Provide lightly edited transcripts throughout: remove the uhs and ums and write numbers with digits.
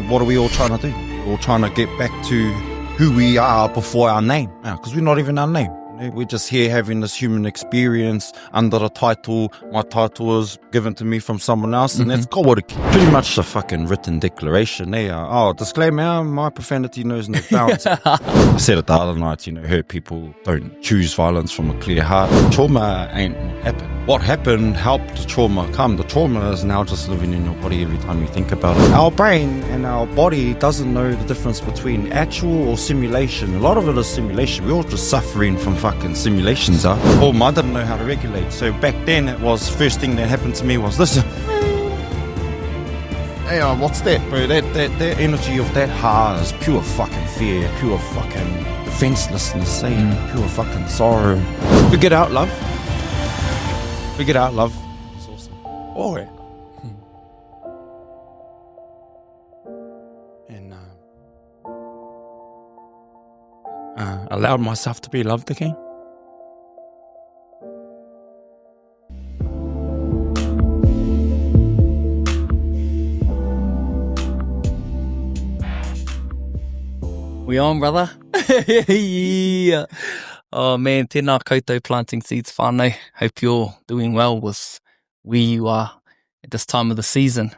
what are we all trying to do? We're all trying to get back to who we are before our name. Because we're not even our name. We're just here having this human experience under a title. My title was given to me from someone else, and that's Kawariki. Pretty much a fucking written declaration there. Oh, disclaimer, my profanity knows no bounds. I said it the other night, hurt people don't choose violence from a clear heart. Trauma ain't what happened. What happened helped the trauma come. The trauma is now just living in your body every time you think about it. Our brain and our body doesn't know the difference between actual or simulation. A lot of it is simulation. We're all just suffering from fucking simulations. I didn't know how to regulate. So back then, it was first thing that happened to me was this. Hey, what's that, bro? That energy of that heart is pure fucking fear, pure fucking defenselessness, pure fucking sorrow. Figure it out, love. Figure it out, love. It's awesome. Alright. And allowed myself to be loved again. We on, brother? Yeah. Oh man, tēnā koutou planting seeds whānau. Hope you're doing well with where you are at this time of the season.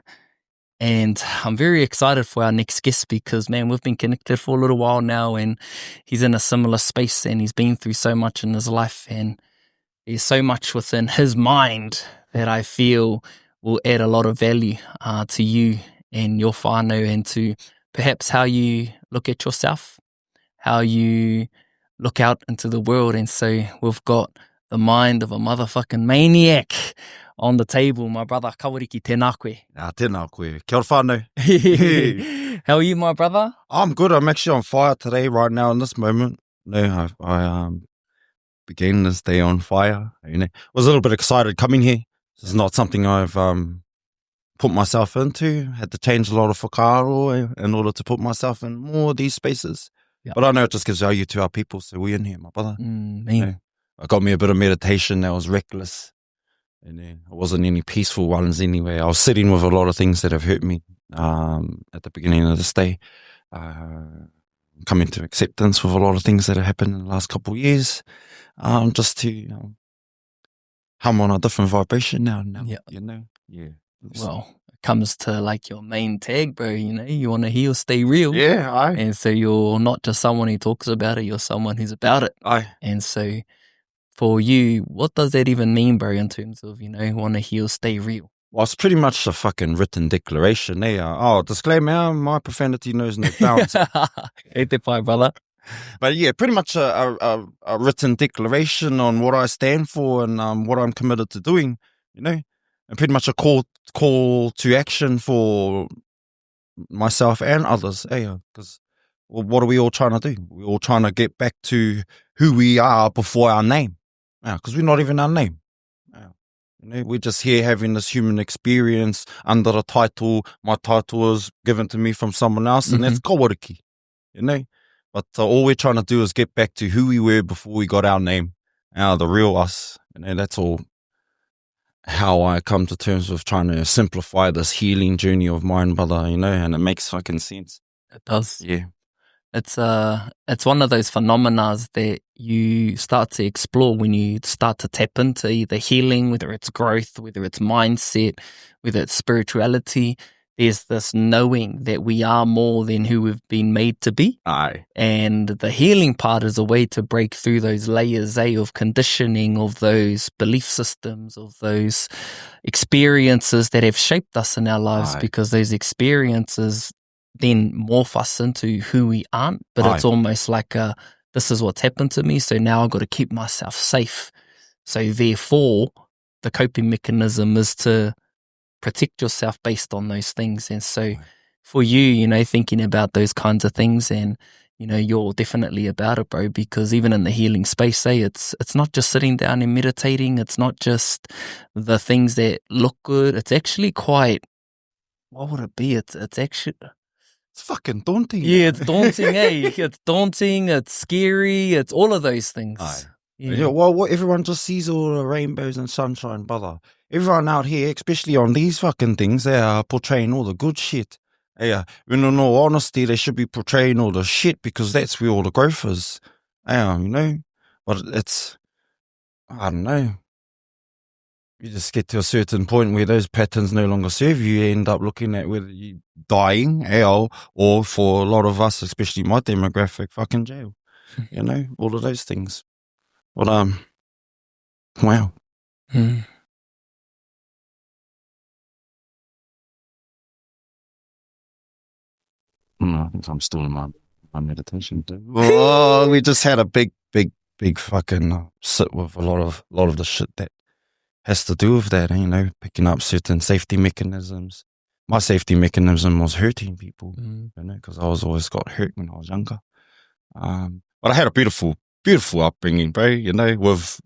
And I'm very excited for our next guest because, man, we've been connected for a little while now and he's in a similar space and he's been through so much in his life and there's so much within his mind that I feel will add a lot of value to you and your whānau and to perhaps how you look at yourself, how you look out into the world. And so we've got the mind of a motherfucking maniac on the table, my brother Kawariki, tēnā koe. Tēnā koe. Kia ora whānau. How are you, my brother? I'm good. I'm actually on fire today, right now, in this moment. I began this day on fire. Was a little bit excited coming here. This is not something I've put myself into. Had to change a lot of whakaaro in order to put myself in more of these spaces. Yep. But I know it just gives value to our people, so we're in here, my brother. I got me a bit of meditation that was reckless. And it wasn't any peaceful ones anyway. I was sitting with a lot of things that have hurt me at the beginning of this day. Coming to acceptance with a lot of things that have happened in the last couple of years. Just to hum on a different vibration now. Yeah. Well, it comes to like your main tag, bro, you want to heal, stay real. Yeah, aye. And so you're not just someone who talks about it, you're someone who's about it. Aye. And so for you, what does that even mean, bro, in terms of, want to heal, stay real? Well, it's pretty much a fucking written declaration there. Oh, disclaimer, my profanity knows no bounds. Hey, te pai, brother. But yeah, pretty much a written declaration on what I stand for and what I'm committed to doing, and pretty much a call to action for myself and others. Because what are we all trying to do? We're all trying to get back to who we are before our name. Because we're not even our name. We're just here having this human experience under a title. My title was given to me from someone else, and that's Kawariki. But all we're trying to do is get back to who we were before we got our name. The real us. That's all how I come to terms with trying to simplify this healing journey of mine, brother, and it makes fucking sense. It does. Yeah. It's one of those phenomena that you start to explore when you start to tap into either healing, whether it's growth, whether it's mindset, whether it's spirituality. There's this knowing that we are more than who we've been made to be. Aye. And the healing part is a way to break through those layers, of conditioning, of those belief systems, of those experiences that have shaped us in our lives. Aye. Because those experiences then morph us into who we aren't. But Aye. It's almost like this is what's happened to me, so now I've got to keep myself safe. So therefore, the coping mechanism is to protect yourself based on those things. And so for you, thinking about those kinds of things and, you're definitely about it, bro, because even in the healing space, it's not just sitting down and meditating. It's not just the things that look good. It's actually quite, what would it be? It's actually... It's fucking daunting. Yeah, it's daunting, It's daunting, it's scary, it's all of those things. Aye. Yeah, well, everyone just sees all the rainbows and sunshine, brother. Everyone out here, especially on these fucking things, they are portraying all the good shit. Yeah, when in all honesty, they should be portraying all the shit because that's where all the growth is. Yeah, you know, but I don't know. You just get to a certain point where those patterns no longer serve you. You end up looking at whether you're dying, or for a lot of us, especially my demographic, fucking jail. You know, all of those things. But wow. Mm. I think I'm still in my meditation. Oh, we just had a big fucking sit with a lot of the shit that has to do with that. You know, picking up certain safety mechanisms. My safety mechanism was hurting people. You know, because I was always got hurt when I was younger. But I had a beautiful upbringing, bro. You know, with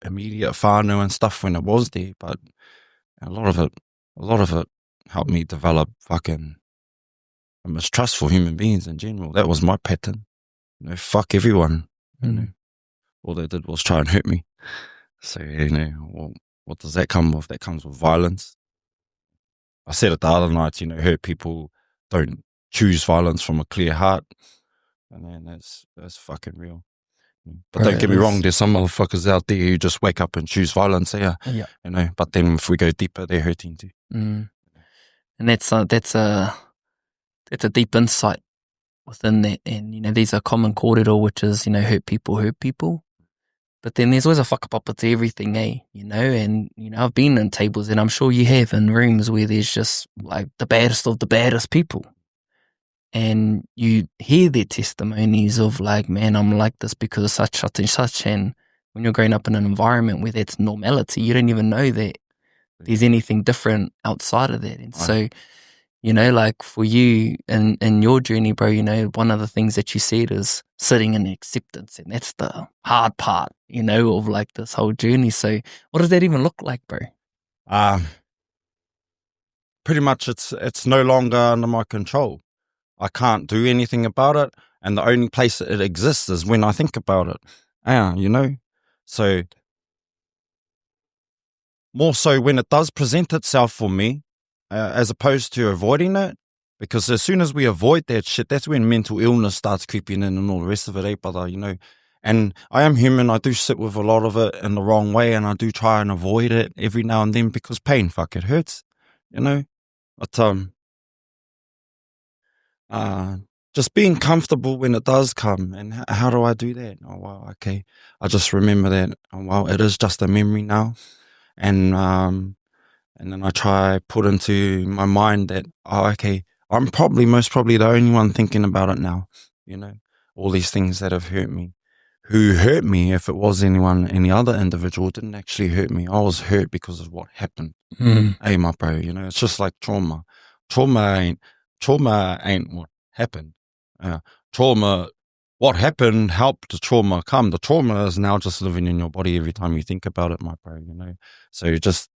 immediate whānau and stuff when it was there. But a lot of it helped me develop fucking a mistrust for human beings in general. That was my pattern. You know, fuck everyone. You know, all they did was try and hurt me. So, you know, well, what does that come with? That comes with violence. I said it the other night, you know, hurt people don't choose violence from a clear heart. And then that's fucking real. But don't get me wrong, there's some motherfuckers out there who just wake up and choose violence, you know, but then if we go deeper, they're hurting too. And that's a deep insight within that. And, you know, there's a common kōrero, which is, you know, hurt people. But then there's always a whakapapa to everything, you know, and, you know, I've been in tables, and I'm sure you have, in rooms where there's just like the baddest of the baddest people. And you hear their testimonies of like, man, I'm like this because of such and such. And when you're growing up in an environment where that's normality, you don't even know that there's anything different outside of that. And so, you know, like for you in your journey, bro, you know, one of the things that you said is sitting in acceptance. And that's the hard part, you know, of like this whole journey. So what does that even look like, bro? Pretty much it's no longer under my control. I can't do anything about it, and the only place that it exists is when I think about it. You know? So, more so when it does present itself for me, as opposed to avoiding it, because as soon as we avoid that shit, that's when mental illness starts creeping in and all the rest of it, brother, you know? And I am human, I do sit with a lot of it in the wrong way, and I do try and avoid it every now and then because pain, fuck, it hurts, you know? But, just being comfortable when it does come. And how do I do that? Oh, well, okay. I just remember that, oh, well, it is just a memory now. And then I try put into my mind that, oh, okay, I'm most probably the only one thinking about it now. You know, all these things that have hurt me. Who hurt me, if it was any other individual, didn't actually hurt me. I was hurt because of what happened. Hey, my bro, you know, it's just like trauma. Trauma ain't what happened. Trauma, what happened helped the trauma come. The trauma is now just living in your body every time you think about it, my bro, you know. So just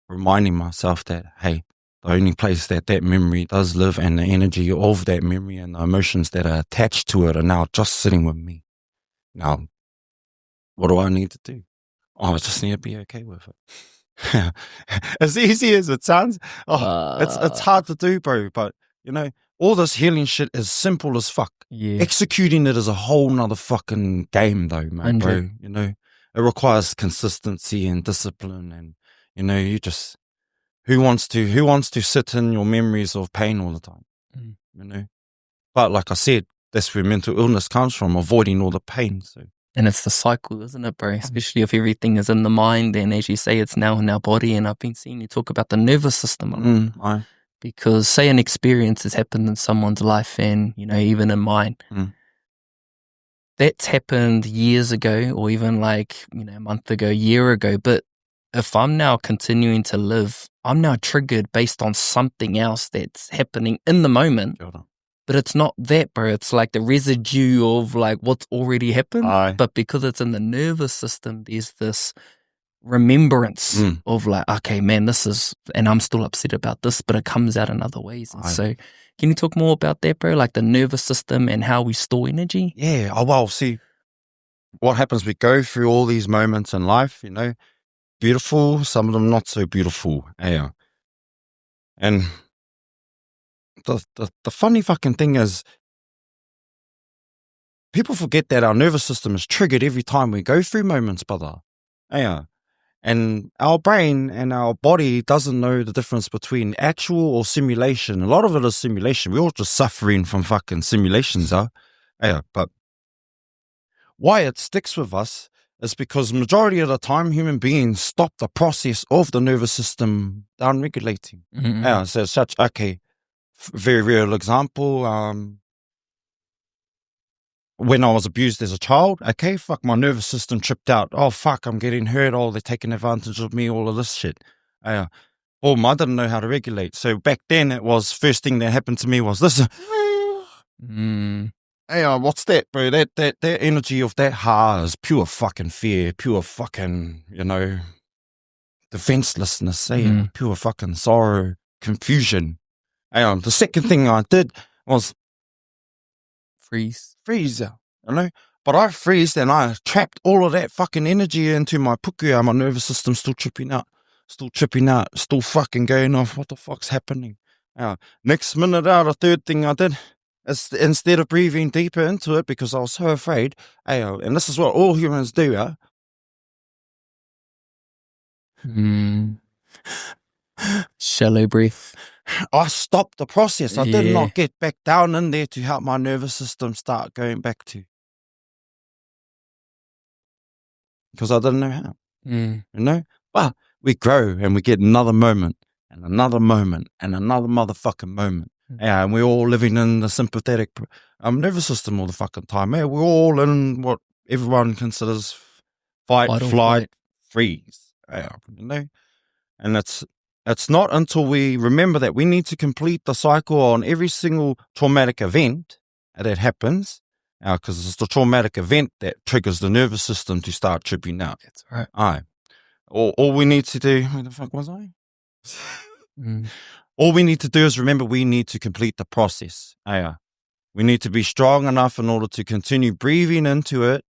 reminding myself that, hey, the only place that memory does live, and the energy of that memory and the emotions that are attached to it are now just sitting with me. Now, what do I need to do? Oh, I just need to be okay with it. As easy as it sounds, it's hard to do, bro. But, you know, all this healing shit is simple as fuck. Yeah. Executing it is a whole nother fucking game, though, man, bro. You know, it requires consistency and discipline, and, you know, you just, who wants to sit in your memories of pain all the time? You know, but like I said, that's where mental illness comes from, avoiding all the pain. So. And it's the cycle, isn't it, bro? Especially if everything is in the mind, and as you say, it's now in our body. And I've been seeing you talk about the nervous system a lot. Because say an experience has happened in someone's life, and, you know, even in mine, that's happened years ago, or even like, you know, a month ago, year ago. But if I'm now continuing to live, I'm now triggered based on something else that's happening in the moment. But it's not that, bro. It's like the residue of like what's already happened. But because it's in the nervous system, there's this remembrance of like, okay, man, this is, and I'm still upset about this, but it comes out in other ways. And so can you talk more about that, bro? Like the nervous system and how we store energy? Yeah. Oh, well, see, what happens, we go through all these moments in life, you know, beautiful, some of them not so beautiful. Yeah. And the funny fucking thing is, people forget that our nervous system is triggered every time we go through moments, brother. Yeah. And our brain and our body doesn't know the difference between actual or simulation. A lot of it is simulation. We're all just suffering from fucking simulations, huh? Yeah, but why it sticks with us is because majority of the time human beings stop the process of the nervous system down-regulating. Mm-hmm. Yeah, so such, okay, very real example, when I was abused as a child, okay, fuck, my nervous system tripped out. Oh, fuck, I'm getting hurt. Oh, they're taking advantage of me, all of this shit. I didn't know how to regulate. So back then, it was, first thing that happened to me was this. What's that, bro? That energy of that heart is pure fucking fear, pure fucking, defenselessness, pure fucking sorrow, confusion. The second thing I did was freeze, but I freezed and I trapped all of that fucking energy into my puku. My nervous system still tripping out, still fucking going off. What the fuck's happening? Next minute out, the third thing I did is, instead of breathing deeper into it because I was so afraid, and this is what all humans do, shallow breath. I stopped the process. I did not get back down in there to help my nervous system start going back to. Because I didn't know how. But we grow and we get another moment and another moment and another motherfucking moment. And we're all living in the sympathetic nervous system all the fucking time. We're all in what everyone considers fight, flight, freeze. And it's not until we remember that we need to complete the cycle on every single traumatic event that happens, because it's the traumatic event that triggers the nervous system to start tripping out. That's right. All we need to do, where the fuck was I? All we need to do is remember we need to complete the process. We need to be strong enough in order to continue breathing into it,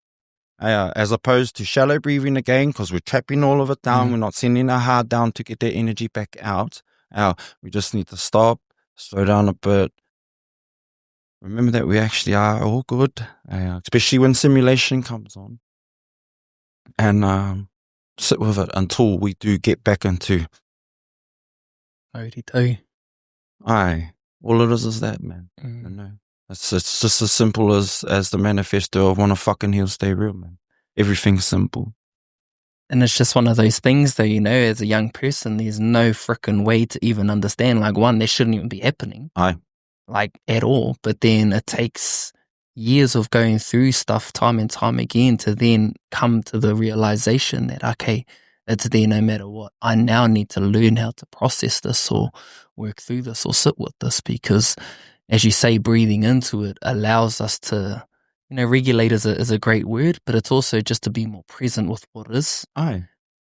as opposed to shallow breathing again, because we're trapping all of it down. We're not sending our heart down to get that energy back out. We just need to stop, slow down a bit. Remember that we actually are all good, especially when simulation comes on. And sit with it until we do get back into all it is that, man. It's just as simple as the manifesto of wanna fucking heal, stay real, man. Everything's simple. And it's just one of those things, though, as a young person, there's no frickin' way to even understand. Like, one, they shouldn't even be happening. Like, at all. But then it takes years of going through stuff time and time again to then come to the realization that, okay, it's there no matter what. I now need to learn how to process this or work through this or sit with this, because, as you say, breathing into it allows us to, regulate is a great word, but it's also just to be more present with what is.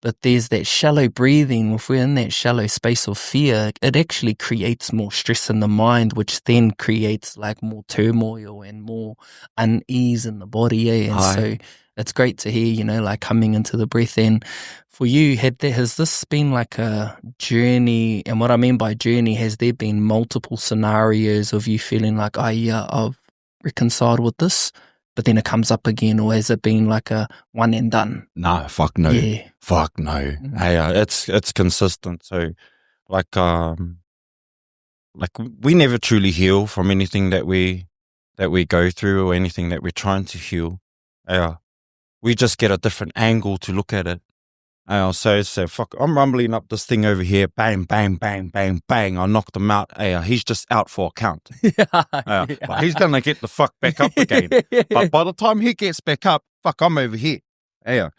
But there's that shallow breathing. If we're in that shallow space of fear, it actually creates more stress in the mind, which then creates like more turmoil and more unease in the body. And so it's great to hear, like coming into the breath. And for you, has this been like a journey? And what I mean by journey, has there been multiple scenarios of you feeling like, I've reconciled with this, but then it comes up again? Or has it been like a one and done? No, fuck no. Fuck no. It's consistent. So like we never truly heal from anything that we go through or anything that we're trying to heal. We just get a different angle to look at it. So fuck, I'm rumbling up this thing over here, bang, bang, bang, bang, bang. I knocked him out. He's just out for a count. But he's gonna get the fuck back up again. But by the time he gets back up, fuck, I'm over here. And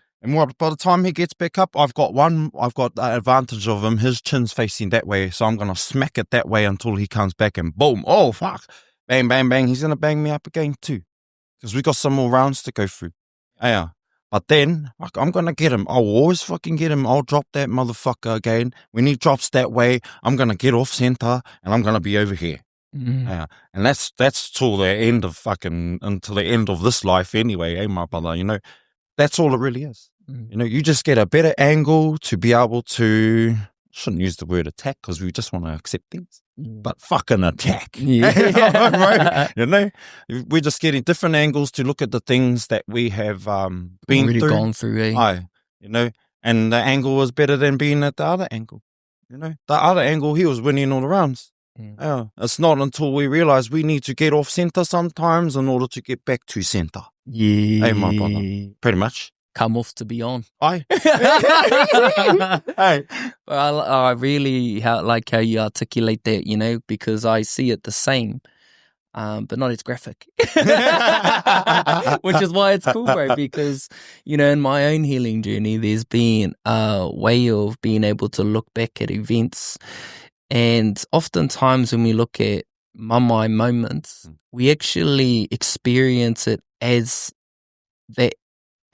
by the time he gets back up, I've got the advantage of him. His chin's facing that way, so I'm gonna smack it that way until he comes back, and boom, oh fuck, bang, bang, bang. He's gonna bang me up again too, because we got some more rounds to go through. But then, I'm going to get him. I'll always fucking get him. I'll drop that motherfucker again. When he drops that way, I'm going to get off center and I'm going to be over here. And that's till the end of until the end of this life anyway, my brother, that's all it really is. You just get a better angle to be able to, shouldn't use the word attack because we just want to accept things. but fucking attack. Yeah. You know, we're just getting different angles to look at the things that we have been already through. gone through, eh? You know, and the angle was better than being at the other angle. You know, the other angle, he was winning all the rounds. It's not until we realize we need to get off center sometimes in order to get back to center. Yeah. Hey, my brother. Pretty much. Come off to be on. Hey. I really like how you articulate that, you know, because I see it the same, but not as graphic. Which is why it's cool, bro, because, you know, in my own healing journey, there's been a way of being able to look back at events. And oftentimes when we look at mamai moments, we actually experience it as that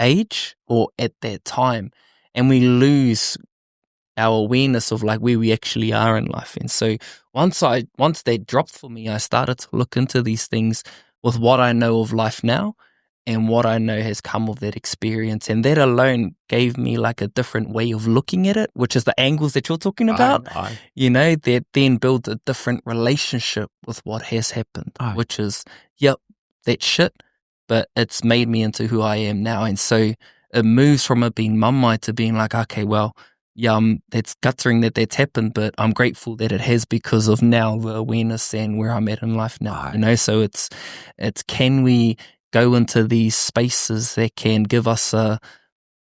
age or at that time, and we lose our awareness of like where we actually are in life. And so once that dropped for me, I started to look into these things with what I know of life now and what I know has come of that experience. And that alone gave me like a different way of looking at it, which is the angles that you're talking about, you know, that then build a different relationship with what has happened, which is, yep, that's shit, but it's made me into who I am now. And so it moves from it being mamai to being like, okay, well, yeah, that's guttering that that's happened, but I'm grateful that it has because of now the awareness and where I'm at in life now, you know? So it's can we go into these spaces that can give us a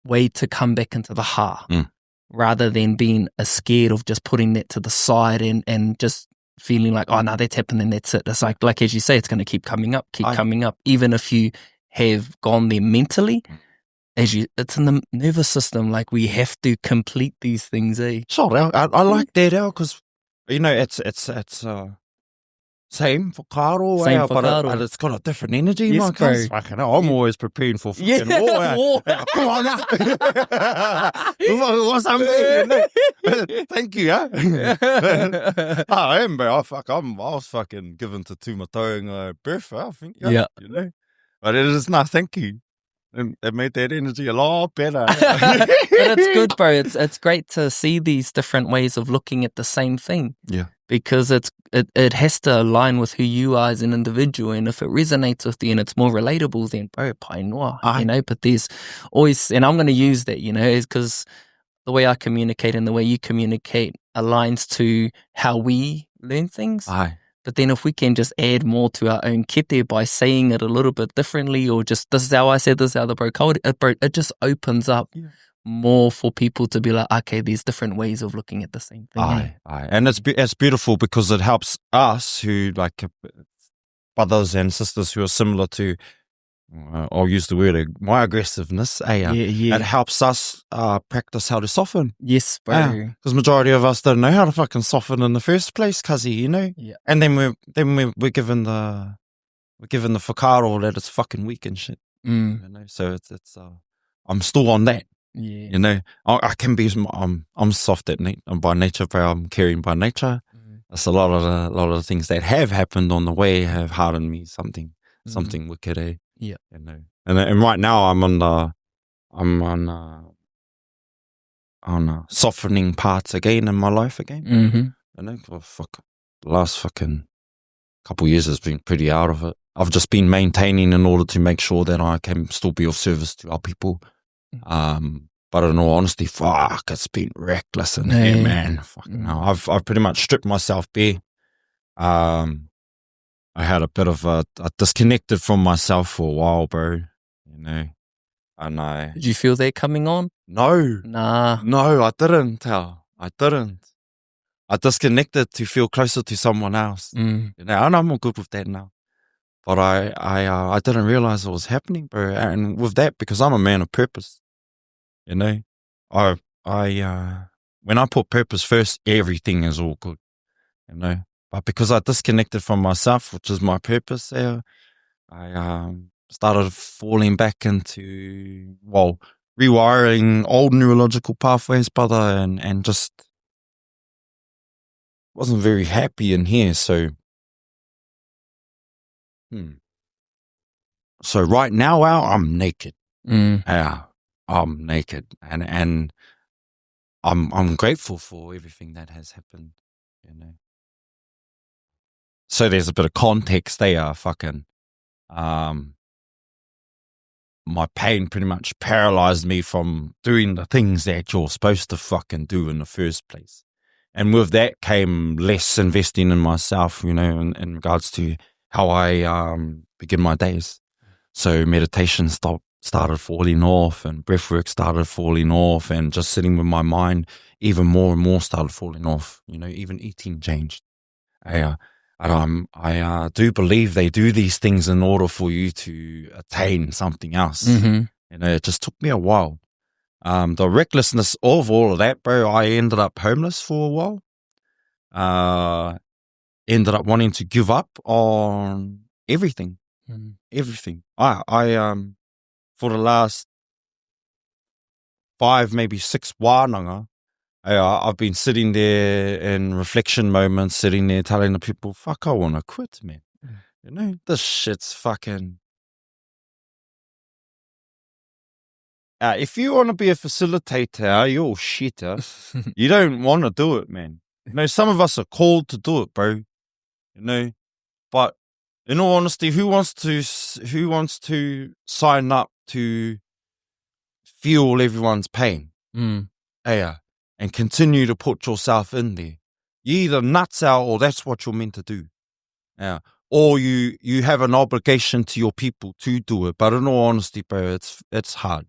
way to come back into the heart rather than being scared of just putting that to the side and just feeling like, oh, no, that's happened and that's it. It's like as you say, it's going to keep coming up, coming up, even if you have gone there mentally. It's in the nervous system. Like we have to complete these things, eh? Sure, I like that, because you know it's same for kōrero, but it's got a different energy. Yes, bro. Fucking hell, I'm always preparing for fucking war. Come on now. What's happening? Thank you, I am, bro. I was fucking given to tūmatoing birth, I think. Yeah. You know? But it is not, thank you. It made that energy a lot better. But it's good, bro. It's great to see these different ways of looking at the same thing. Yeah. Because it has to align with who you are as an individual, and if it resonates with you and it's more relatable, then bro, painoa, you know. But there's always, and I'm going to use that, you know, is because the way I communicate and the way you communicate aligns to how we learn things. But then if we can just add more to our own kete by saying it a little bit differently, or just this is how I said, this is how the bro, it just opens up more for people to be like, okay, there's different ways of looking at the same thing. And it's beautiful because it helps us who like brothers and sisters who are similar to, I'll use the word, my aggressiveness. It helps us practice how to soften. Yes, bro. Because majority of us don't know how to fucking soften in the first place, cuzzy, you know. Yeah. And then we're given the whakaaro that it's fucking weak and shit. You know, so it's I'm still on that. Yeah. You know, I can be. I'm soft at by nature, bro. I'm caring by nature. It's a lot of the things that have happened on the way have hardened me something wicked, eh? Yeah. You know, and right now I'm on softening parts again in my life again. You know, the last fucking couple of years has been pretty out of it. I've just been maintaining in order to make sure that I can still be of service to our people. But in all honesty, it's been reckless in here, man. Fucking hell. I've pretty much stripped myself bare. I had a bit of I disconnected from myself for a while, bro. You know, and Did you feel that coming on? No. Nah. No, I didn't. I didn't. I disconnected to feel closer to someone else. You know, and I'm all good with that now. But I didn't realize it was happening, bro. And with that, because I'm a man of purpose, you know, I when I put purpose first, everything is all good, you know. But because I disconnected from myself, which is my purpose, I started falling back into, rewiring old neurological pathways, brother, and just wasn't very happy in here. So, so right now, I'm naked. I'm naked, and I'm grateful for everything that has happened, you know. so there's a bit of context there. Fucking, my pain pretty much paralyzed me from doing the things that you're supposed to fucking do in the first place. And with that came less investing in myself, you know, in regards to how I begin my days. So meditation started falling off, and breathwork started falling off, and just sitting with my mind even more and more started falling off. You know, even eating changed. I do believe they do these things in order for you to attain something else. Mm-hmm. You know, it just took me a while. The recklessness of all of that, bro, I ended up homeless for a while. Ended up wanting to give up on everything. Everything. I for the last 5, maybe 6 wānanga, I've been sitting there in reflection moments, sitting there telling the people, fuck, I want to quit, man. You know, this shit's fucking... if you want to be a facilitator, you're a shitter. You don't want to do it, man. You know, some of us are called to do it, bro. You know, but in all honesty, who wants to sign up to feel everyone's pain? Yeah, and continue to put yourself in there. You either nuts out, or that's what you're meant to do. Yeah, or you have an obligation to your people to do it. But in all honesty, bro, it's hard.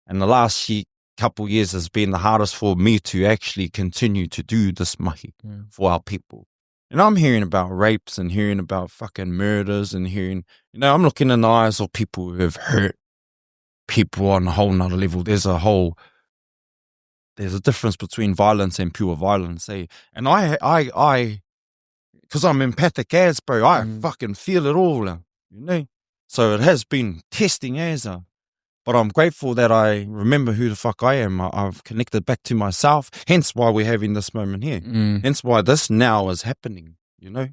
And the last couple years has been the hardest for me to actually continue to do this mahi for our people. And I'm hearing about rapes and hearing about fucking murders and hearing, you know, I'm looking in the eyes of people who have hurt people on a whole nother level. There's a difference between violence and pure violence, eh? And I, because I'm empathic as, bro, I fucking feel it all, you know? So it has been testing as, but I'm grateful that I remember who the fuck I am. I've connected back to myself, hence why we're having this moment here. Hence why this now is happening, you know?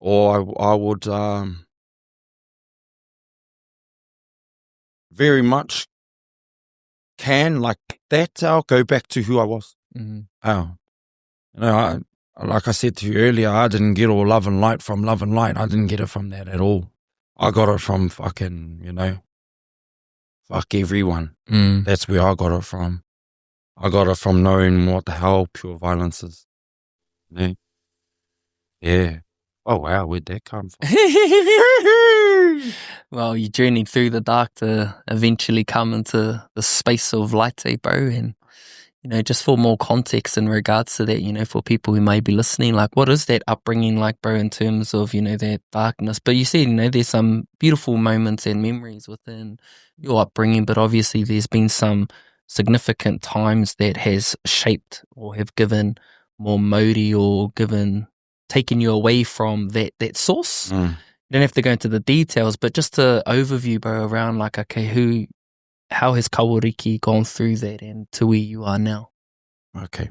Or I would very much like that, I'll go back to who I was. You know, like I said to you earlier, I didn't get all love and light from love and light. I didn't get it from that at all. I got it from fucking, you know, fuck everyone. That's where I got it from. I got it from knowing what the hell pure violence is. You know? Yeah. Oh, wow, where'd that come from? Well, you journeyed through the dark to eventually come into the space of light, bro. And, you know, just for more context in regards to that, you know, for people who may be listening, like, what is that upbringing like, bro, in terms of, you know, that darkness? But you see, you know, there's some beautiful moments and memories within your upbringing, but obviously there's been some significant times that has shaped or have given more modi or taken you away from that source. You don't have to go into the details, but just to overview, bro, around like, okay, how has Kawariki gone through that and to where you are now? Okay.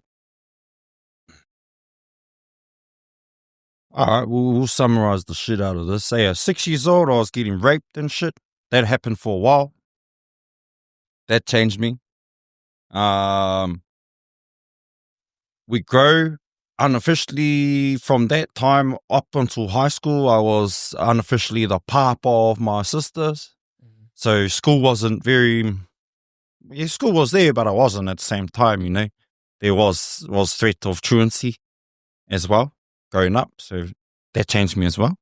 All right, we'll summarize the shit out of this. Say at 6 years old, I was getting raped and shit. That happened for a while. That changed me. We grow unofficially from that time up until high school. I was unofficially the papa of my sisters. So school wasn't school was there, but I wasn't at the same time, you know. There was threat of truancy as well growing up. So that changed me as well.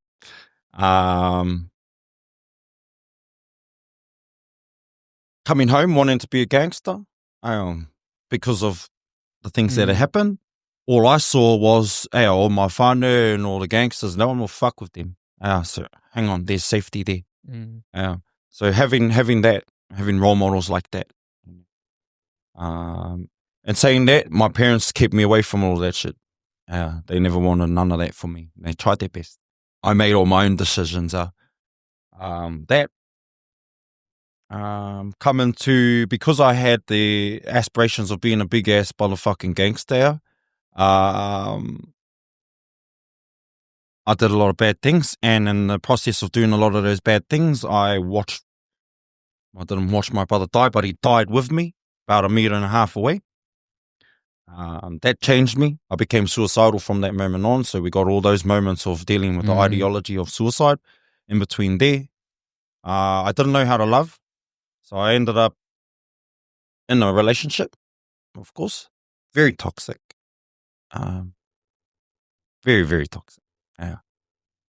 Coming home wanting to be a gangster because of the things that had happened. All I saw was, all my whānau and all the gangsters, no one will fuck with them. So hang on, there's safety there. So having role models like that. And saying that, my parents kept me away from all that shit. They never wanted none of that for me. They tried their best. I made all my own decisions. Coming to, because I had the aspirations of being a big ass motherfucking gangster, I did a lot of bad things, and in the process of doing a lot of those bad things, I didn't watch my brother die, but he died with me about 1.5 meters away. That changed me. I became suicidal from that moment on. So we got all those moments of dealing with the ideology of suicide in between there. I didn't know how to love. So I ended up in a relationship, of course. Very toxic. Very, very toxic. Yeah.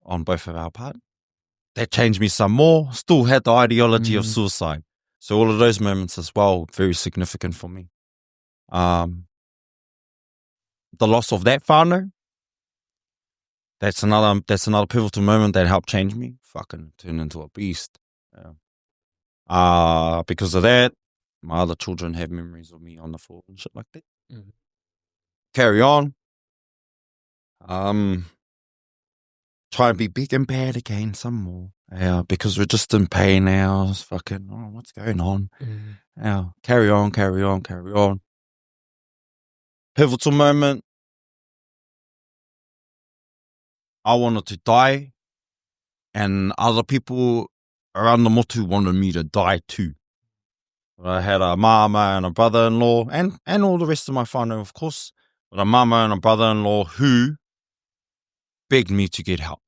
On both of our part. That changed me some more. Still had the ideology of suicide. So all of those moments as well, very significant for me. The loss of that whānau, that's another pivotal moment that helped change me. Fucking turn into a beast. Yeah. Because of that, my other children have memories of me on the floor and shit like that. Carry on. Try and be big and bad again some more. Yeah, because we're just in pain now. It's fucking, what's going on? Yeah, carry on. Pivotal moment. I wanted to die, and other people around the motu wanted me to die too. I had a mama and a brother-in-law, and all the rest of my whānau, of course, but a mama and a brother-in-law who begged me to get help.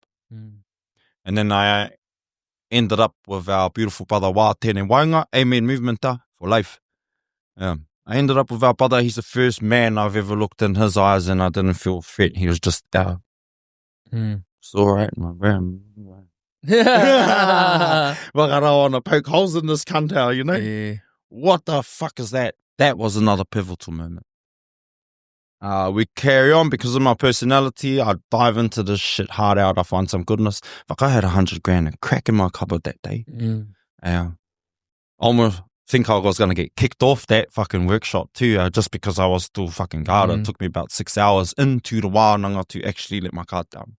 And then I ended up with our beautiful brother Wā Tēnei Wainga, Amen Movementa for life. I ended up with our brother. He's the first man I've ever looked in his eyes and I didn't feel threat. He was just it's all right, my man. I want to poke holes in this cunt, you know? Yeah. What the fuck is that? That was another pivotal moment. We carry on because of my personality. I dive into this shit hard out. I find some goodness. Fuck, I had 100 grand and crack in my cupboard that day. I almost think I was going to get kicked off that fucking workshop too, just because I was still fucking guarded. It took me about 6 hours into the wānanga to actually let my guard down.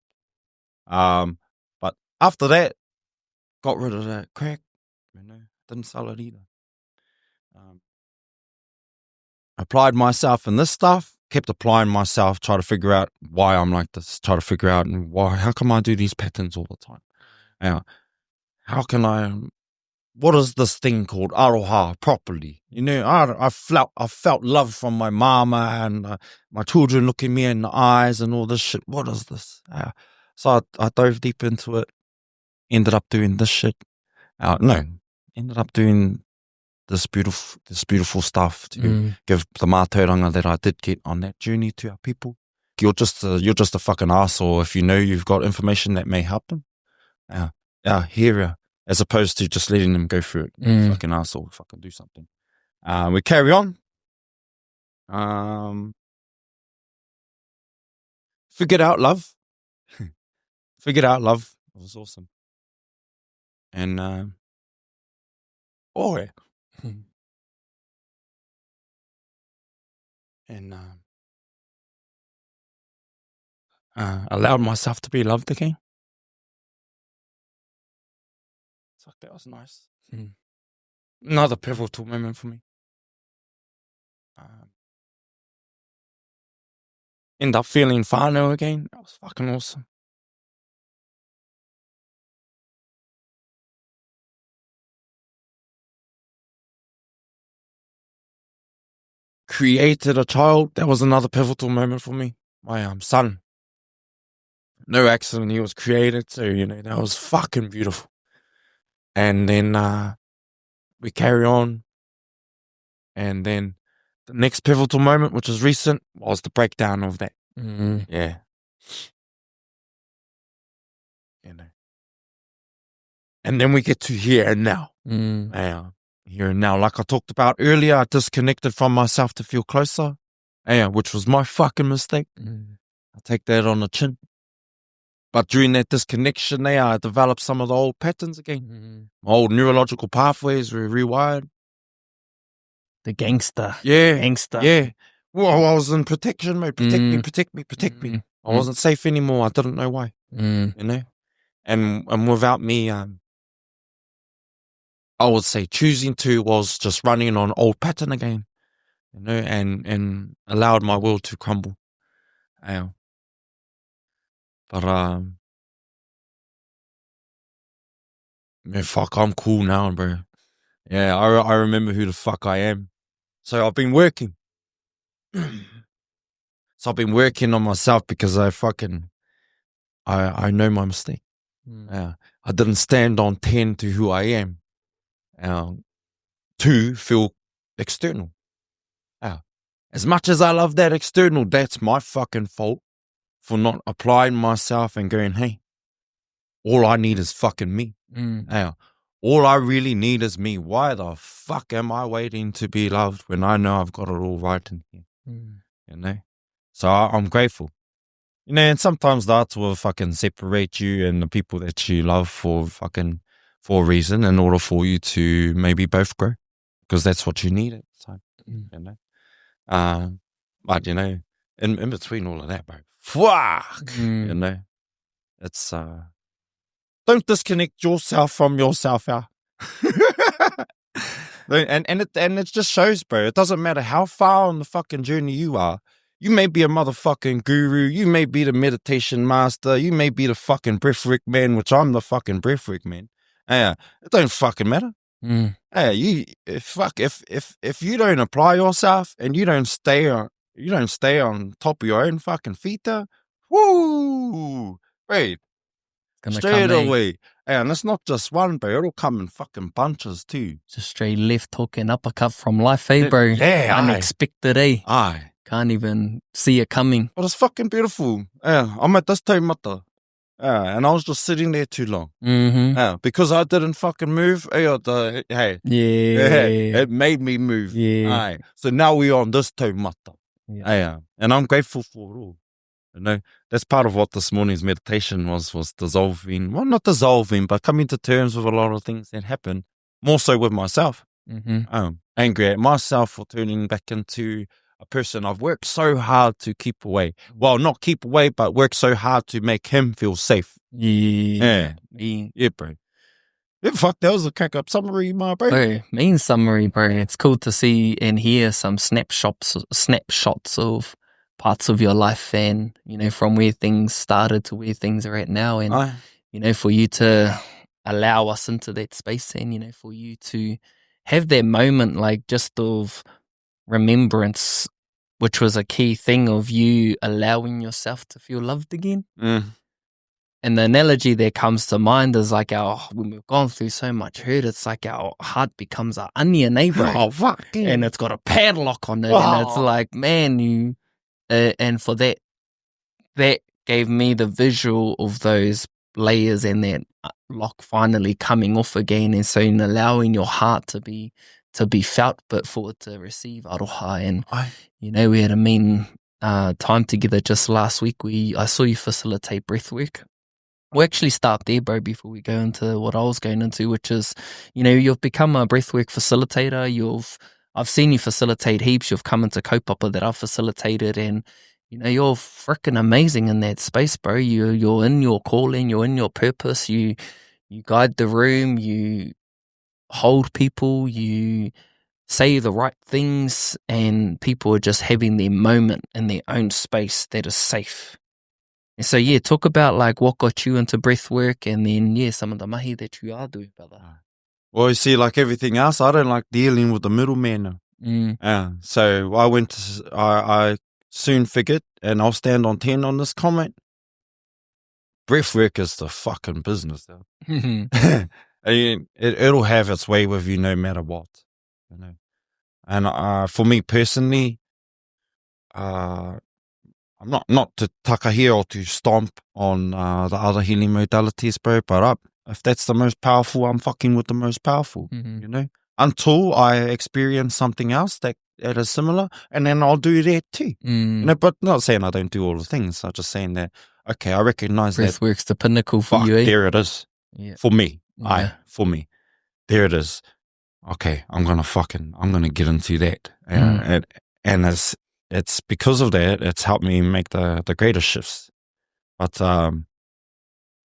But after that, got rid of that crack. You know, didn't sell it either. Applied myself in this stuff, kept applying myself, try to figure out why I'm like this, try to figure out how come I do these patterns all the time? How can I, what is this thing called aroha properly? You know, I felt love from my mama and my children looking me in the eyes and all this shit. What is this? So I dove deep into it, ended up doing this shit. Ended up doing this beautiful stuff to give the mātauranga that I did get on that journey to our people. You're just a fucking arsehole if you know you've got information that may help them. Hear ya, as opposed to just letting them go through it. Fucking arsehole, fucking do something. We carry on. Figured out love. It was awesome. And allowed myself to be loved again. Fuck, that was nice. Another pivotal moment for me. End up feeling whānau again. That was fucking awesome. Created a child. That was another pivotal moment for me. My son. No accident, he was created. So, you know, that was fucking beautiful. And then we carry on. And then the next pivotal moment, which is recent, was the breakdown of that. Yeah. You know. And then we get to here and now. Here and now. Like I talked about earlier, I disconnected from myself to feel closer. Which was my fucking mistake. I take that on the chin. But during that disconnection I developed some of the old patterns again. My old neurological pathways were rewired. The gangster. Yeah. Well, I was in protection mode. Protect me. I wasn't safe anymore. I didn't know why. You know? And without me, I would say choosing to was just running on old pattern again. You know, and allowed my will to crumble. But man, fuck, I'm cool now, bro. Yeah, I remember who the fuck I am. So I've been working. So I've been working on myself because I know my mistake. I didn't stand on 10 to who I am. To feel external. As much as I love that external, that's my fucking fault for not applying myself and going, hey, all I need is fucking me. All I really need is me. Why the fuck am I waiting to be loved when I know I've got it all right in here? You know? So I'm grateful. You know, and sometimes that will fucking separate you and the people that you love for a reason in order for you to maybe both grow. Because that's what you need at the time. You know? But, you know, in between all of that, bro, fuck, you know, it's, don't disconnect yourself from yourself, and it just shows, bro. It doesn't matter how far on the fucking journey you are. You may be a motherfucking guru. You may be the meditation master. You may be the fucking breathwork man, which I'm the fucking breathwork man. It don't fucking matter. If you don't apply yourself and you don't stay on top of your own fucking feet, woo, wait, straight away. And it's not just one, bro. It'll come in fucking bunches too. Just straight left hook and uppercut from life, bro? Yeah, unexpected, Aye. Can't even see it coming. But it's fucking beautiful. I'm at this taumata. And I was just sitting there too long. Because I didn't fucking move. It made me move. So now we're on this taumata. And I'm grateful for it all. You know, that's part of what this morning's meditation was dissolving. Well, not dissolving, but coming to terms with a lot of things that happen. More so with myself. Angry at myself for turning back into a person I've worked so hard to keep away. Well, not keep away, but work so hard to make him feel safe. Yeah, bro. Yeah, fuck, that was a crack-up summary, my bro. Mean summary, bro. It's cool to see and hear some snapshots of parts of your life and, you know, from where things started to where things are at now. And, you know, for you to allow us into that space and, you know, for you to have that moment, like, just of remembrance, which was a key thing of you allowing yourself to feel loved again. And the analogy that comes to mind is like when we've gone through so much hurt, it's like our heart becomes an onion, bro? Oh, fuck. And it's got a padlock on it. And it's like, man, and for that gave me the visual of those layers and that lock finally coming off again. And so in allowing your heart to be felt, but for it to receive aroha. And, you know, we had a mean time together just last week. I saw you facilitate breathwork. We'll actually start there, bro, before we go into what I was going into, which is, you know, you've become a breathwork facilitator. I've seen you facilitate heaps. You've come into kaupapa that I've facilitated, and, you know, you're freaking amazing in that space, bro. You're in your calling. You're in your purpose. You guide the room. You hold people. You say the right things, and people are just having their moment in their own space that is safe. And so, yeah, talk about like what got you into breath work, and then, yeah, some of the mahi that you are doing, brother. Well, you see, like everything else, I don't like dealing with the middleman. So I soon figured, and I'll stand on 10 on this comment, breath work is the fucking business. It'll have its way with you no matter what. You know? And for me personally, I'm not to takahia or to stomp on the other healing modalities, bro, but if that's the most powerful, I'm fucking with the most powerful, you know, until I experience something else that is similar, and then I'll do that too. You know, but not saying I don't do all the things. I'm just saying that, okay, I recognize that breathwork's the pinnacle for you. There it is. For me. For me. There it is. Okay, I'm gonna get into that. And it's because of that, it's helped me make the greatest shifts. But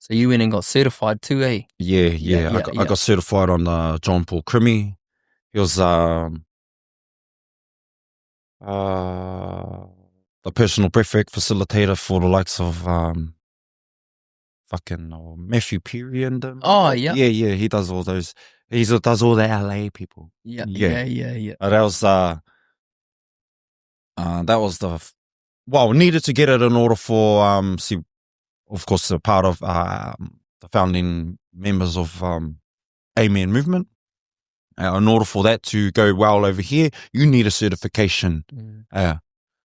so you went and got certified too, eh? Yeah. I got certified on the John Paul Crimi. He was the personal breathwork facilitator for the likes of Matthew Perry and yeah. He does all those. He does all the LA people. Yeah. That was the needed to get it in order for, of course, a part of the founding members of Amen movement. In order for that to go well over here, you need a certification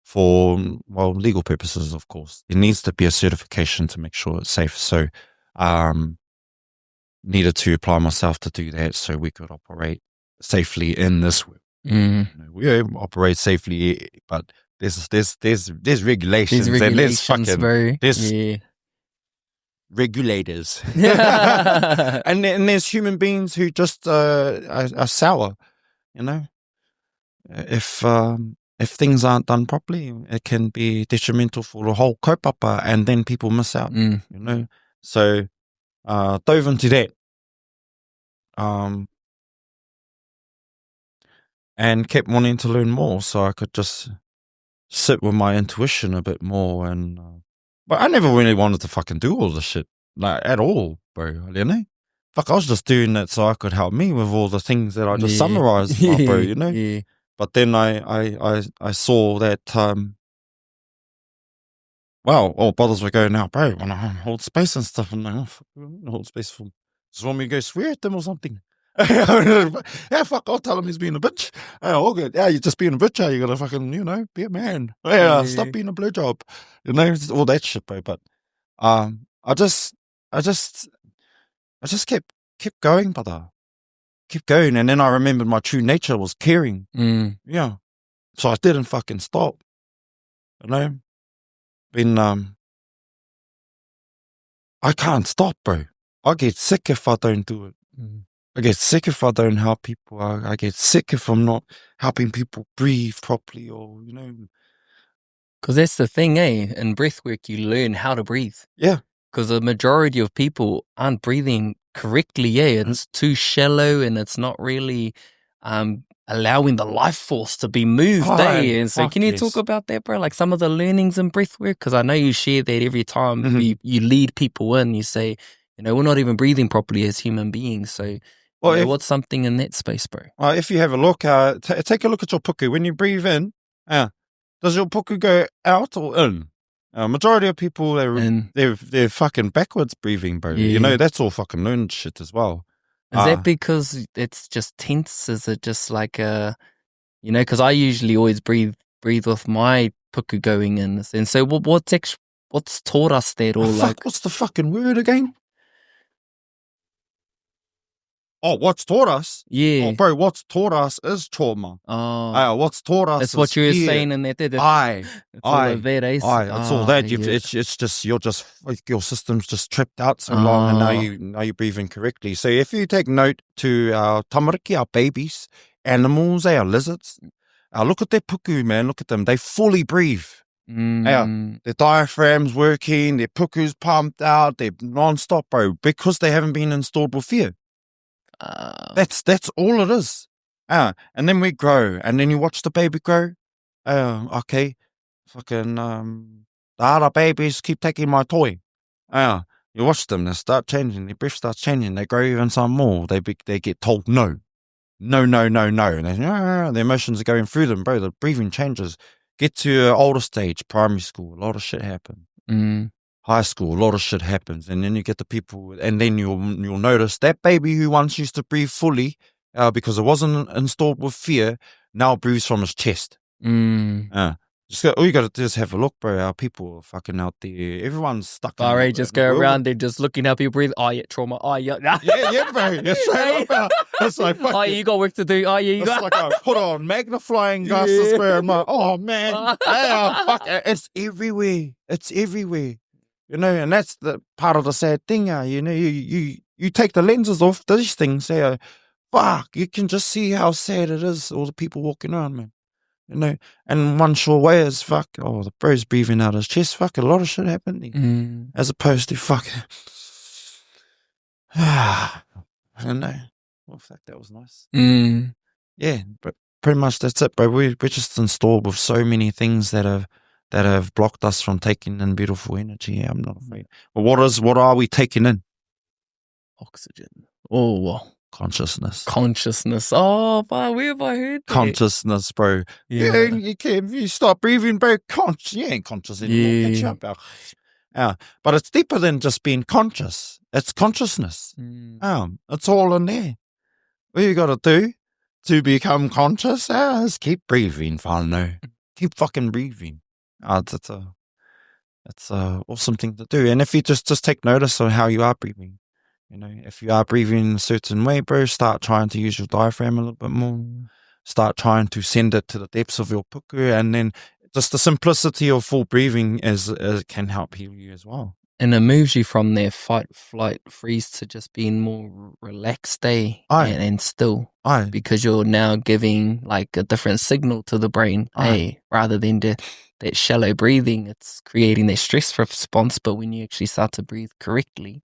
for, legal purposes, of course. There needs to be a certification to make sure it's safe. So, needed to apply myself to do that so we could operate safely in this world. We operate safely, but there's regulations, and there's fucking regulators, and there's human beings who just are sour. If things aren't done properly, it can be detrimental for the whole kaupapa, and then people miss out. So dove into that, and kept wanting to learn more, so I could just sit with my intuition a bit more. And but I never really wanted to fucking do all this shit, like, at all, bro. Fuck, I was just doing that so I could help me with all the things that I just summarized, bro. But then I saw that all brothers were going out, bro, when I hold space and stuff. I'm like, hold space for, just want me to go swear at them or something. Yeah, fuck, I'll tell him he's being a bitch. All good. Yeah, you're just being a bitch. You gotta fucking, be a man. Stop being a blowjob. All that shit, bro. But I just kept going, brother. Keep going. And then I remembered my true nature was caring. Yeah. So I didn't fucking stop. I can't stop, bro. I get sick if I don't do it. I get sick if I don't help people. I get sick if I'm not helping people breathe properly, or, Because that's the thing, in breathwork, you learn how to breathe. Yeah. Because the majority of people aren't breathing correctly, It's too shallow, and it's not really allowing the life force to be moved, And so can you talk about that, bro? Like some of the learnings in breathwork? Because I know you share that every time you lead people in, you say, we're not even breathing properly as human beings. So what's something in that space, bro? If you have a look, take a look at your puku. When you breathe in, does your puku go out or in? Majority of people, they're fucking backwards breathing, bro. That's all fucking learned shit as well. Is that because it's just tense? Is it just like because I usually always breathe with my puku going in. And so what's taught us that? Or what's the fucking word again? Oh, what's taught us? Yeah. Oh, bro, what's taught us is trauma. Oh. What's taught us That's what you were saying in that. It's all that. It's just, your system's just tripped out so long, and now you're breathing correctly. So if you take note to our tamariki, our babies, animals, our lizards, look at their puku, man. Look at them. They fully breathe. Their diaphragm's working, their puku's pumped out, they're non-stop, bro, because they haven't been installed with fear. That's all it is. And then we grow, and then you watch the baby grow. Okay, fucking the other babies keep taking my toy. You watch them, they start changing, their breath starts changing, they grow even some more. They get told no. And the emotions are going through them, bro. The breathing changes. Get to an older stage, primary school, a lot of shit happens. High school, a lot of shit happens, and then you get the people, and then you'll notice that baby who once used to breathe fully, because it wasn't installed with fear, now breathes from his chest. All you got to do is have a look, bro. Our people are fucking out there. Everyone's stuck. Just go around there, just looking how people breathe. Trauma. Yeah, bro. It's straight up. It's like, fuck you got work to do. You got. It's like I put on magnifying glasses, bro. I'm like, oh man, fuck it. It's everywhere. It's everywhere. And that's the part of the sad thing. You take the lenses off these things. Fuck, you can just see how sad it is. All the people walking around, man. And one sure way is fuck. Oh, the bro's breathing out his chest. Fuck, a lot of shit happening. As opposed to fuck. I don't know. Well, fuck, that was nice. Yeah, but pretty much that's it, bro. We're just installed with so many things that have blocked us from taking in beautiful energy. Yeah, I'm not afraid. But what are we taking in? Oxygen. Oh, well. Consciousness. Oh, but where have I heard that? Consciousness, bro. Yeah. You can, if you stop breathing, bro, you ain't conscious anymore. Yeah. Catch up. But it's deeper than just being conscious. It's consciousness. It's all in there. What you got to do to become conscious is keep breathing, whānau. Keep fucking breathing. It's a awesome thing to do. And if you just take notice of how you are breathing, you know, if you are breathing in a certain way, bro, start trying to use your diaphragm a little bit more. Start trying to send it to the depths of your puku, and then just the simplicity of full breathing can help heal you as well. And it moves you from their fight, flight, freeze to just being more relaxed, and still. Because you're now giving like a different signal to the brain, rather than that shallow breathing. It's creating that stress response, but when you actually start to breathe correctly,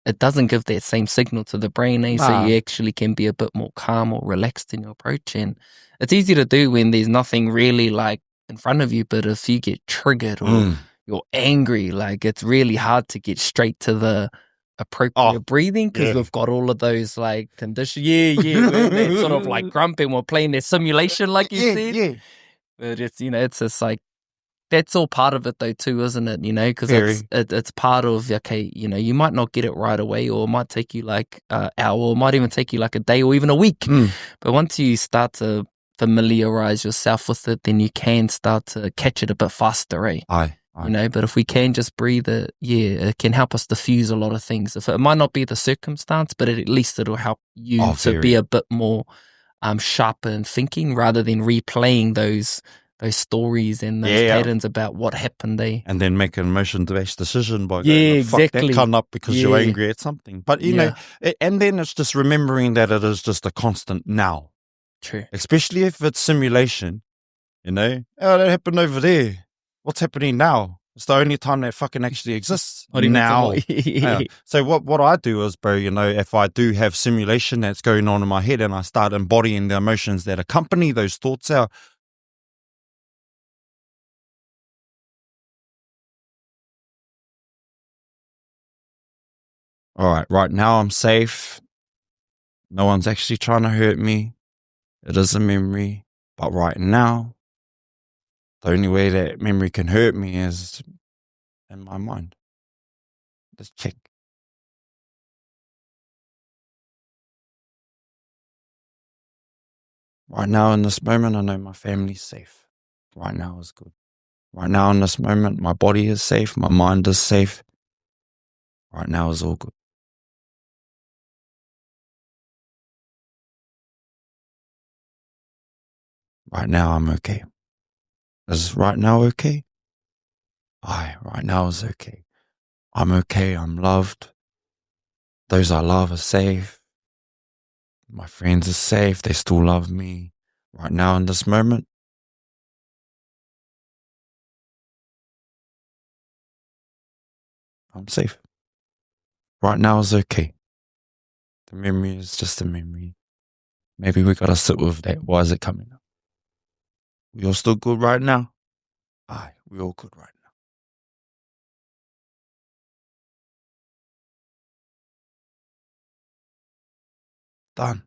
it doesn't give that same signal to the brain, so you actually can be a bit more calm or relaxed in your approach. And it's easy to do when there's nothing really like in front of you, but if you get triggered or you're angry, like it's really hard to get straight to the appropriate breathing, because we've got all of those like conditions. We're in that sort of like grump, and we're playing that simulation, like you said. But it's, you know, it's just like, that's all part of it though too, isn't it? You know, because it's part of, okay, you know, you might not get it right away, or it might take you like an hour, or it might even take you like a day or even a week. But once you start to familiarize yourself with it, then you can start to catch it a bit faster, you know. But if we can just breathe it, it can help us diffuse a lot of things. If it might not be the circumstance, but at least it'll help you to be a bit more sharper in thinking, rather than replaying those stories and those patterns about what happened there. And then make an emotion-based decision by going, fuck that cunt up because you're angry at something. But, you know, and then it's just remembering that it is just a constant now. True. Especially if it's simulation, you know. Oh, that happened over there. What's happening now? It's the only time that fucking actually exists now. So what I do is, bro, you know, if I do have simulation that's going on in my head and I start embodying the emotions that accompany those thoughts out, all right, right now I'm safe. No one's actually trying to hurt me. It is a memory. But right now, the only way that memory can hurt me is in my mind. Just check. Right now in this moment, I know my family's safe. Right now is good. Right now in this moment, my body is safe. My mind is safe. Right now is all good. Right now I'm okay. Is right now okay? Right now is okay. I'm okay. I'm loved. Those I love are safe. My friends are safe. They still love me. Right now in this moment, I'm safe. Right now is okay. The memory is just a memory. Maybe we gotta sit with that. Why is it coming up? We all still good right now? We all good right now. Done.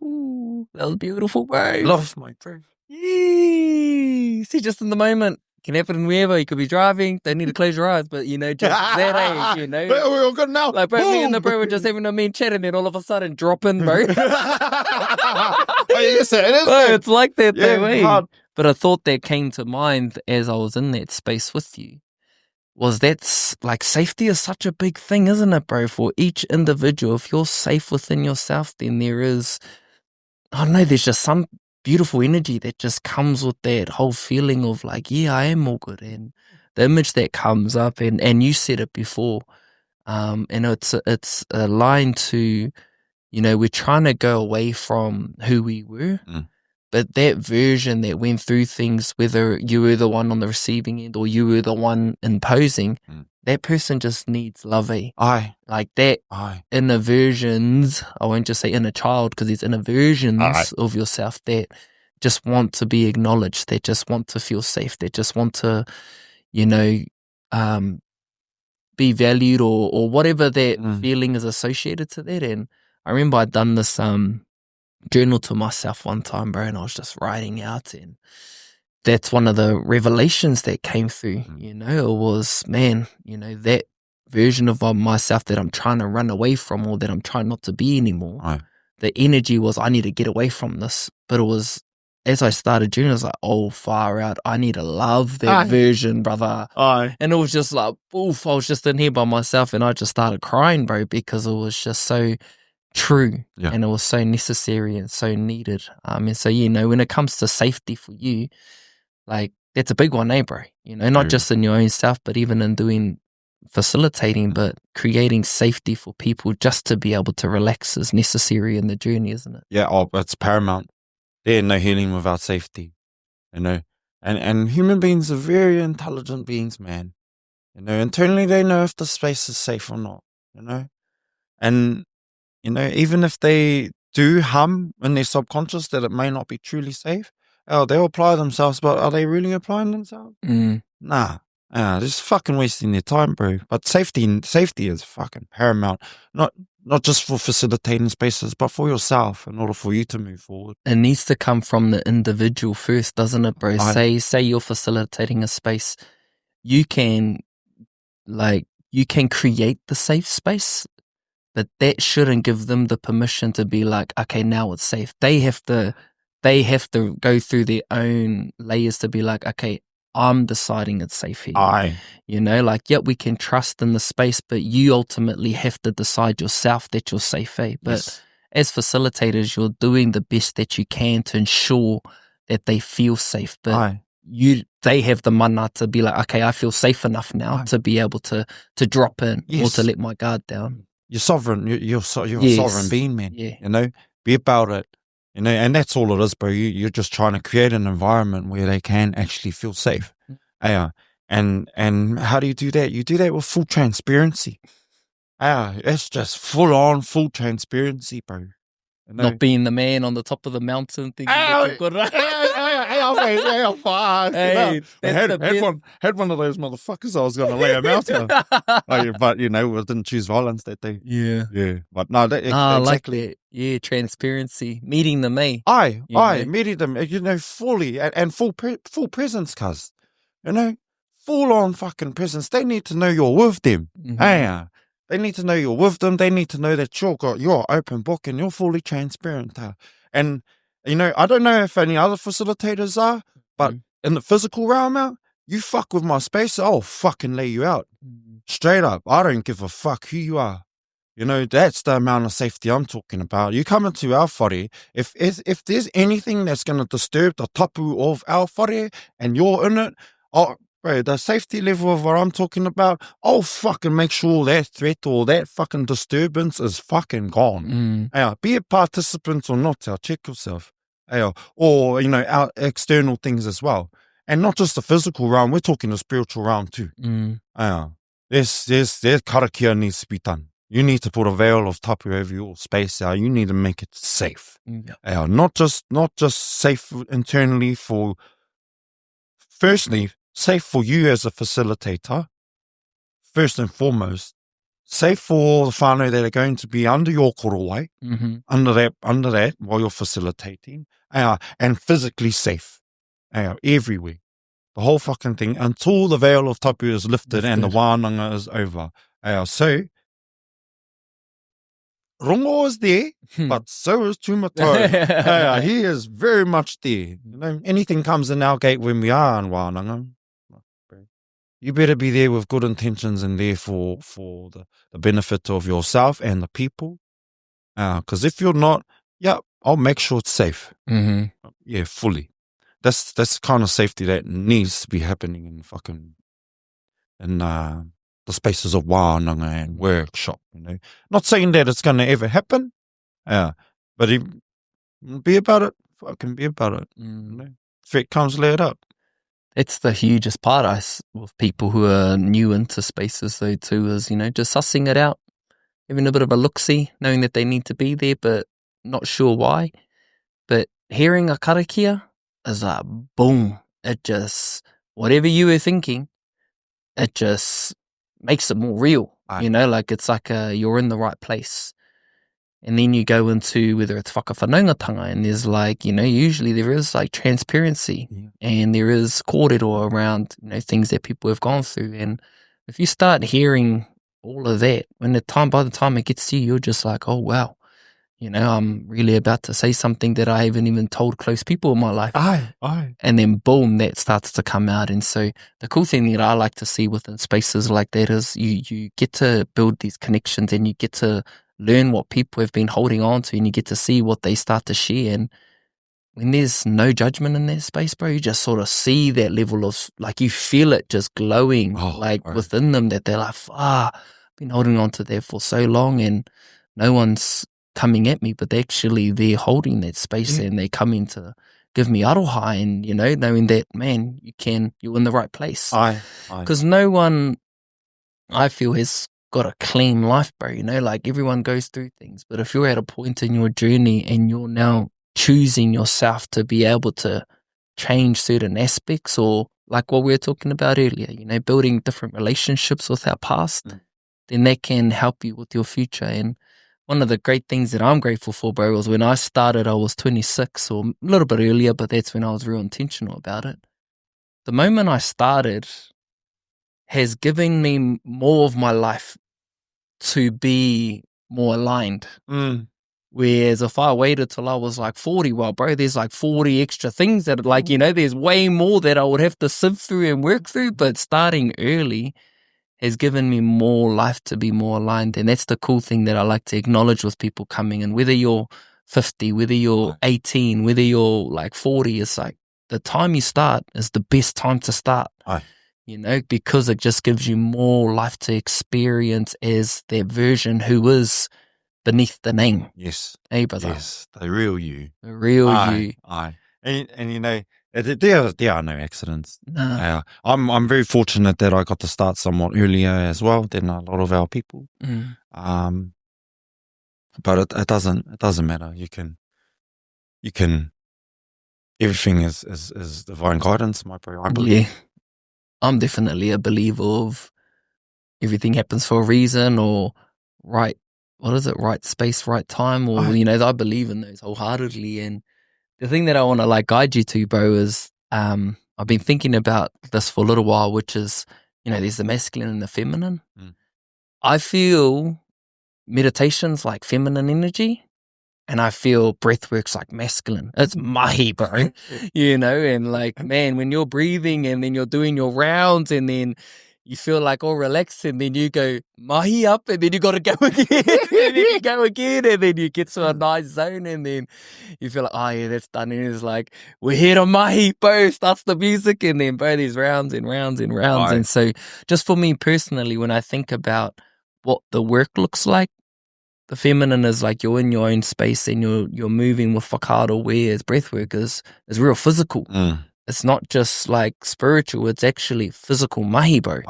Ooh, that was beautiful, bro. Love my friend. See, just in the moment. Can happen wherever. You could be driving. Don't need to close your eyes, but you know, just that age, you know. We're all good now. Like, bro, me and the bro were just having a mean chat, and then all of a sudden dropping, bro. It's like that though, But a thought that came to mind as I was in that space with you was that, like, safety is such a big thing, isn't it, bro? For each individual, if you're safe within yourself, then there is, I don't know, there's just some beautiful energy that just comes with that whole feeling of like, I am all good. And the image that comes up, and you said it before, and it's aligned to, you know, we're trying to go away from who we were, but that version that went through things, whether you were the one on the receiving end or you were the one imposing, that person just needs love. Like that inner versions, I won't just say inner child, because there's inner versions of yourself that just want to be acknowledged, that just want to feel safe, that just want to, you know, be valued, or whatever that feeling is associated to that. And I remember I'd done this journal to myself one time, bro, and I was just writing out, and that's one of the revelations that came through. You know, it was, man, you know, that version of myself that I'm trying to run away from, or that I'm trying not to be anymore. Aye. The energy was, I need to get away from this. But it was, as I started journaling, I was like, oh, far out. I need to love that version, brother. Aye. And it was just like, oof, I was just in here by myself, and I just started crying, bro, because it was just so true. Yeah. And it was so necessary and so needed. And so, you know, when it comes to safety for you, like, that's a big one, bro? You know, not just in your own self, but even in doing facilitating, but creating safety for people just to be able to relax is necessary in the journey, isn't it? Yeah, it's paramount. There's no healing without safety, you know. And human beings are very intelligent beings, man. You know, internally they know if the space is safe or not, you know. And, you know, even if they do hum in their subconscious that it may not be truly safe, they'll apply themselves, but are they really applying themselves? Nah. Just fucking wasting their time, bro. But safety is fucking paramount. Not just for facilitating spaces, but for yourself in order for you to move forward. It needs to come from the individual first, doesn't it, bro? Say you're facilitating a space. You can create the safe space, but that shouldn't give them the permission to be like, okay, now it's safe. They have to go through their own layers to be like, okay, I'm deciding it's safe here. You know, like, yep, we can trust in the space, but you ultimately have to decide yourself that you're safe. But as facilitators, you're doing the best that you can to ensure that they feel safe. But they have the mana to be like, okay, I feel safe enough now to be able to drop in or to let my guard down. You're sovereign. You're a sovereign being, man. Yeah. You know, be about it. You know, and that's all it is, bro. You're just trying to create an environment where they can actually feel safe. And how do you do that? You do that with full transparency. It's just full transparency, bro. You know? Not being the man on the top of the mountain thinking that you've got it. Had one of those motherfuckers. I was going to lay him out here. But, you know, we didn't choose violence that day. Yeah. But no, exactly. I like that. Yeah, transparency. Meeting them, meeting them, you know, fully and full presence, cuz. You know, full on fucking presence. They need to know you're with them. They need to know you're with them. They need to know that you're open book and you're fully transparent. And, you know, I don't know if any other facilitators are, but in the physical realm you fuck with my space, I'll fucking lay you out. Straight up. I don't give a fuck who you are. You know, that's the amount of safety I'm talking about. You come into our whare, if there's anything that's going to disturb the tapu of our whare and you're in it, bro, the safety level of what I'm talking about, I'll fucking make sure that threat or that fucking disturbance is fucking gone. Be it participants or not, check yourself. Or, you know, our external things as well. And not just the physical realm, we're talking the spiritual realm too. There's karakia needs to be done. You need to put a veil of tapu over your space. You need to make it safe. Not just safe internally firstly, safe for you as a facilitator, first and foremost, safe for the whānau that are going to be under your korowai, under that while you're facilitating, and physically safe, everywhere. The whole fucking thing until the veil of tapu is lifted and the wānanga is over. So, Rongo is there, but so is Tumatau. He is very much there. You know, anything comes in our gate when we are on wānanga, you better be there with good intentions and there for the benefit of yourself and the people. Because if you're not, I'll make sure it's safe. Yeah, fully. That's the kind of safety that needs to be happening in the spaces of wānanga and workshop. You know, not saying that it's going to ever happen. But be about it. Fucking be about it. You know? Threat comes, lay it up. It's the hugest part with people who are new into spaces though too, is, you know, just sussing it out, having a bit of a look-see, knowing that they need to be there but not sure why. But hearing a karakia is like boom, it just, whatever you were thinking, it just makes it more real. You know, like it's like you're in the right place. And then you go into whether it's whakawhanaungatanga, and there's like, usually there is like transparency and there is kōrero around, things that people have gone through. And if you start hearing all of that, by the time it gets to you, you're just like, oh, wow. I'm really about to say something that I haven't even told close people in my life. Aye. And then boom, that starts to come out. And so the cool thing that I like to see within spaces like that is you get to build these connections and you get to learn what people have been holding on to, and you get to see what they start to share. And when there's no judgment in that space, bro, you just sort of see that level of, like, you feel it just glowing, within them, that they're like, I've been holding on to that for so long and no one's coming at me, but they're holding that space and they're coming to give me aroha, and, knowing that, man, you're in the right place. Because no one, I feel, has got a clean life, bro. Like, everyone goes through things, but if you're at a point in your journey and you're now choosing yourself to be able to change certain aspects, or like what we were talking about earlier, building different relationships with our past, then that can help you with your future. And one of the great things that I'm grateful for, bro, was when I started, I was 26, or a little bit earlier, but that's when I was real intentional about it. The moment I started has given me more of my life to be more aligned. Whereas if I waited till I was like 40, well, bro, there's like 40 extra things that, like, there's way more that I would have to sift through and work through. But starting early has given me more life to be more aligned. And that's the cool thing that I like to acknowledge with people coming in. Whether you're 50, whether you're 18, whether you're like 40, it's like the time you start is the best time to start. Because it just gives you more life to experience as that version who is beneath the name. Yes. Hey, brother. Yes, the real you. The real you. Aye. And there are no accidents. No. I'm very fortunate that I got to start somewhat earlier as well than a lot of our people. But it doesn't matter. You can everything is divine guidance, my bro. I believe. Yeah. I'm definitely a believer of everything happens for a reason, or right space, right time, or, I believe in those wholeheartedly. And the thing that I want to like guide you to, bro, is I've been thinking about this for a little while, which is, there's the masculine and the feminine. I feel meditation's like feminine energy, and I feel breathwork's like masculine. It's mahi, bro. And like, man, when you're breathing and then you're doing your rounds and then you feel like all relaxed, and then you go mahi up, and then you got to go again, and then you go again, and then you get to a nice zone, and then you feel like, oh yeah, that's done. And it's like, we're here to mahi, bro. Starts the music, and then bro, there's rounds and rounds and rounds. And so, just for me personally, when I think about what the work looks like, the feminine is like you're in your own space and you're moving with whakaaro, whereas breathwork is real physical. It's not just like spiritual, it's actually physical mahi, bro.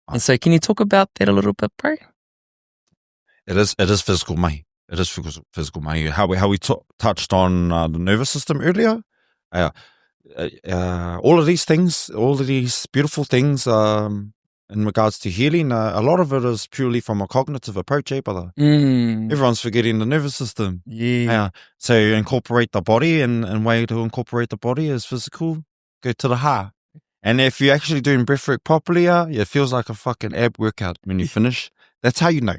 And so can you talk about that a little bit, bro? It is physical mahi. It is physical mahi. How we touched on the nervous system earlier. All of these things, all of these beautiful things, in regards to healing, a lot of it is purely from a cognitive approach, brother? Everyone's forgetting the nervous system. So incorporate the body, and way to incorporate the body is physical. Go to the heart. And if you're actually doing breathwork properly, it feels like a fucking ab workout when you finish. That's how you know.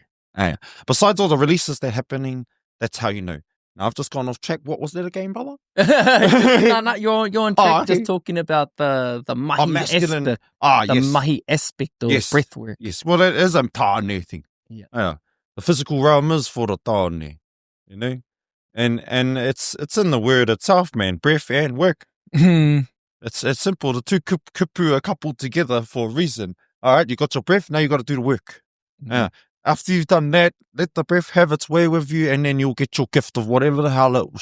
Besides all the releases that are happening, that's how you know. Now, I've just gone off track. What was that again, brother? No, you're on track. Just talking about the mahi masculine. Mahi aspect of breathwork. Yes, well, it is a tāne thing. The physical realm is for the tāne, and it's in the word itself, man. Breath and work. It's simple. The two kupu are coupled together for a reason. All right, you got your breath. Now you got to do the work. After you've done that, let the breath have its way with you, and then you'll get your gift of whatever the hell it will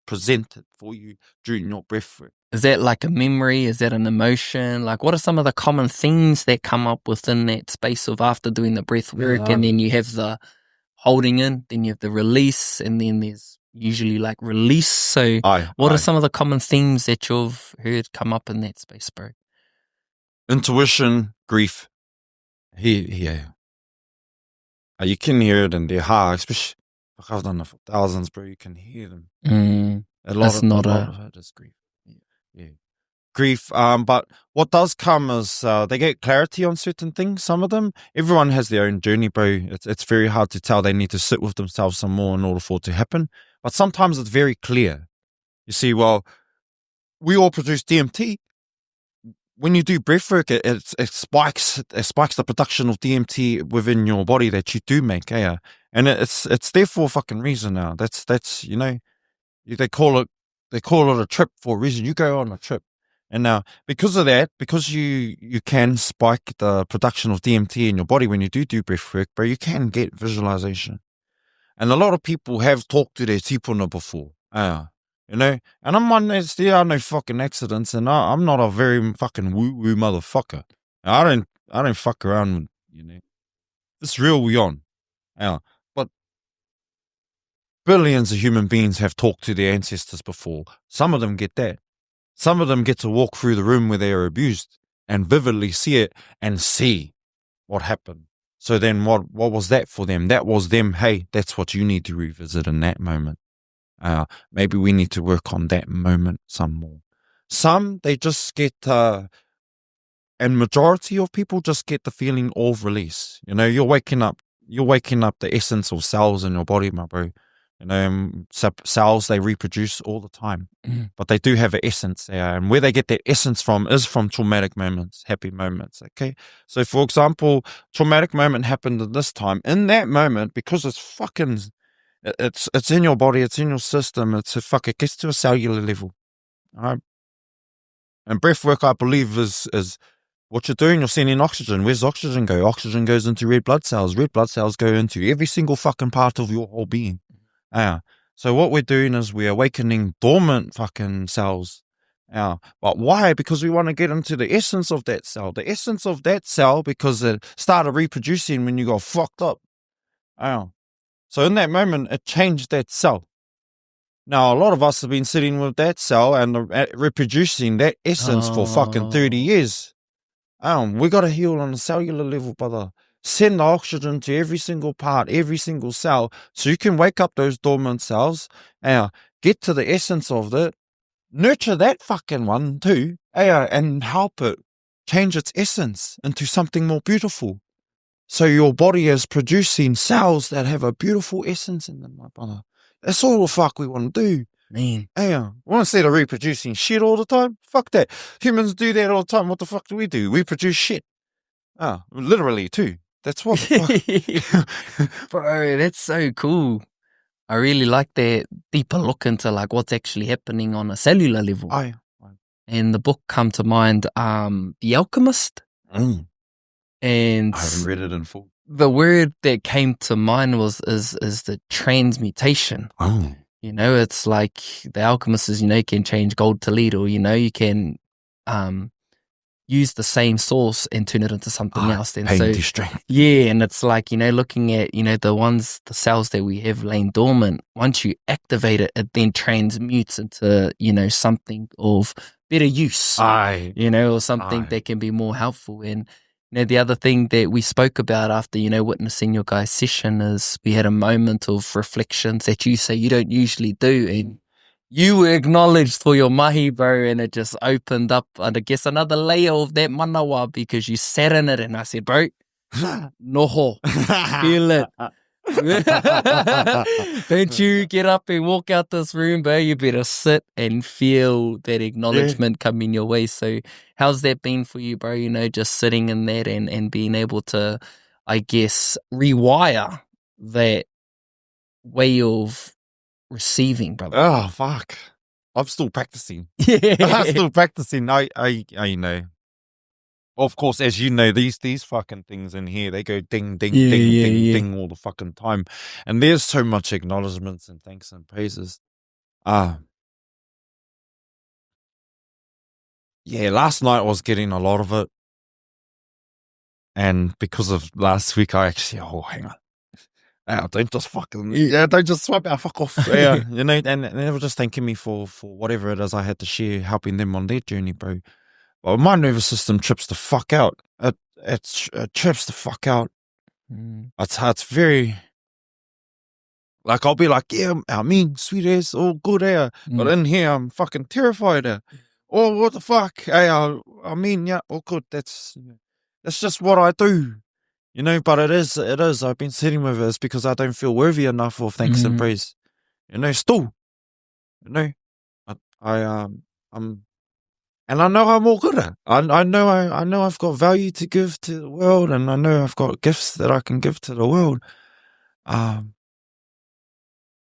present it for you during your breath work. Is that like a memory? Is that an emotion? Like, what are some of the common things that come up within that space of after doing the breath work? And then you have the holding in, then you have the release, and then there's usually like release. So what are some of the common themes that you've heard come up in that space, bro? Intuition, grief. You can hear it in their heart, especially Fuck, I've done it for thousands, bro. You can hear them. A That's lot not of it is grief. Yeah. Grief. But what does come is they get clarity on certain things. Some of them, everyone has their own journey, bro. It's very hard to tell. They need to sit with themselves some more in order for it to happen. But sometimes it's very clear. You see, well, we all produce DMT. When you do breathwork, it spikes the production of DMT within your body that you do make, and it's there for a fucking reason now. That's you know, they call it a trip for a reason. You go on a trip, and now because of that, because you can spike the production of DMT in your body when you do breathwork, but you can get visualization, and a lot of people have talked to their tipuna before, you know, and I'm one that's there are no fucking accidents, and I'm not a very fucking woo motherfucker. I don't fuck around with, you know, it's real we on. But billions of human beings have talked to their ancestors before. Some of them get that. Some of them get to walk through the room where they are abused and vividly see it and see what happened. So then what was that for them? That was them, hey, that's what you need to revisit in that moment. Maybe we need to work on that moment some more. Some, they just get, and majority of people just get the feeling of release. You know, you're waking up the essence of cells in your body, my bro. You know, cells, they reproduce all the time, but they do have an essence there. And where they get that essence from is from traumatic moments, happy moments, okay? So, for example, traumatic moment happened at this time. In that moment, because it's fucking... It's in your body, it's in your system, it gets to a cellular level. All right. And breath work, I believe, is what you're doing, you're sending oxygen. Where's oxygen go? Oxygen goes into red blood cells. Red blood cells go into every single fucking part of your whole being. So what we're doing is we're awakening dormant fucking cells. But why? Because we want to get into the essence of that cell. The essence of that cell, because it started reproducing when you got fucked up. So in that moment, it changed that cell. Now, a lot of us have been sitting with that cell and reproducing that essence for fucking 30 years. We got to heal on a cellular level, brother. Send the oxygen to every single part, every single cell, so you can wake up those dormant cells, get to the essence of it, nurture that fucking one too, and help it change its essence into something more beautiful. So your body is producing cells that have a beautiful essence in them, my brother. That's all the fuck we want to do. Man. We want to see the reproducing shit all the time. Fuck that. Humans do that all the time. What the fuck do? We produce shit. Literally too. That's what the fuck. Bro, that's so cool. I really like that deeper look into like what's actually happening on a cellular level. And the book come to mind, The Alchemist. And I haven't read it in full. The word that came to mind is the transmutation. You know, it's like the alchemist is, you know, you can change gold to lead, or, you know, you can use the same source and turn it into something else. And so, strength. Yeah, and it's like, you know, looking at, you know, the cells that we have laying dormant, once you activate it, it then transmutes into, you know, something of better use. You know, or something that can be more helpful. And you know, the other thing that we spoke about after, you know, witnessing your guys' session is we had a moment of reflections that you say you don't usually do. And you were acknowledged for your mahi, bro, and it just opened up, and I guess, another layer of that manawa because you sat in it. And I said, bro, noho, feel it. Don't you get up and walk out this room, bro. You better sit and feel that acknowledgement coming your way. So how's that been for you, bro? You know, just sitting in that and being able to, I guess, rewire that way of receiving, brother. Oh, fuck. I'm still practicing. I'm still practicing. I know. Of course, as you know, these fucking things in here, they go ding, ding, ding all the fucking time. And there's so much acknowledgements and thanks and praises. Yeah, last night I was getting a lot of it. And because of last week, I actually, hang on. Don't just fucking, don't just swipe out, fuck off. You know, and they were just thanking me for whatever it is I had to share, helping them on their journey, bro. Well, my nervous system trips the fuck out. It trips the fuck out. It's very, Like, I'll be like, yeah, I mean, sweet ass, all good, but in here, I'm fucking terrified, Oh, what the fuck, I mean, yeah, all good, that's just what I do, you know, but it is, I've been sitting with it, it's because I don't feel worthy enough of thanks and praise, you know, still, you know, I'm, and I know I'm all good at it. I know I've got value to give to the world, and I know I've got gifts that I can give to the world,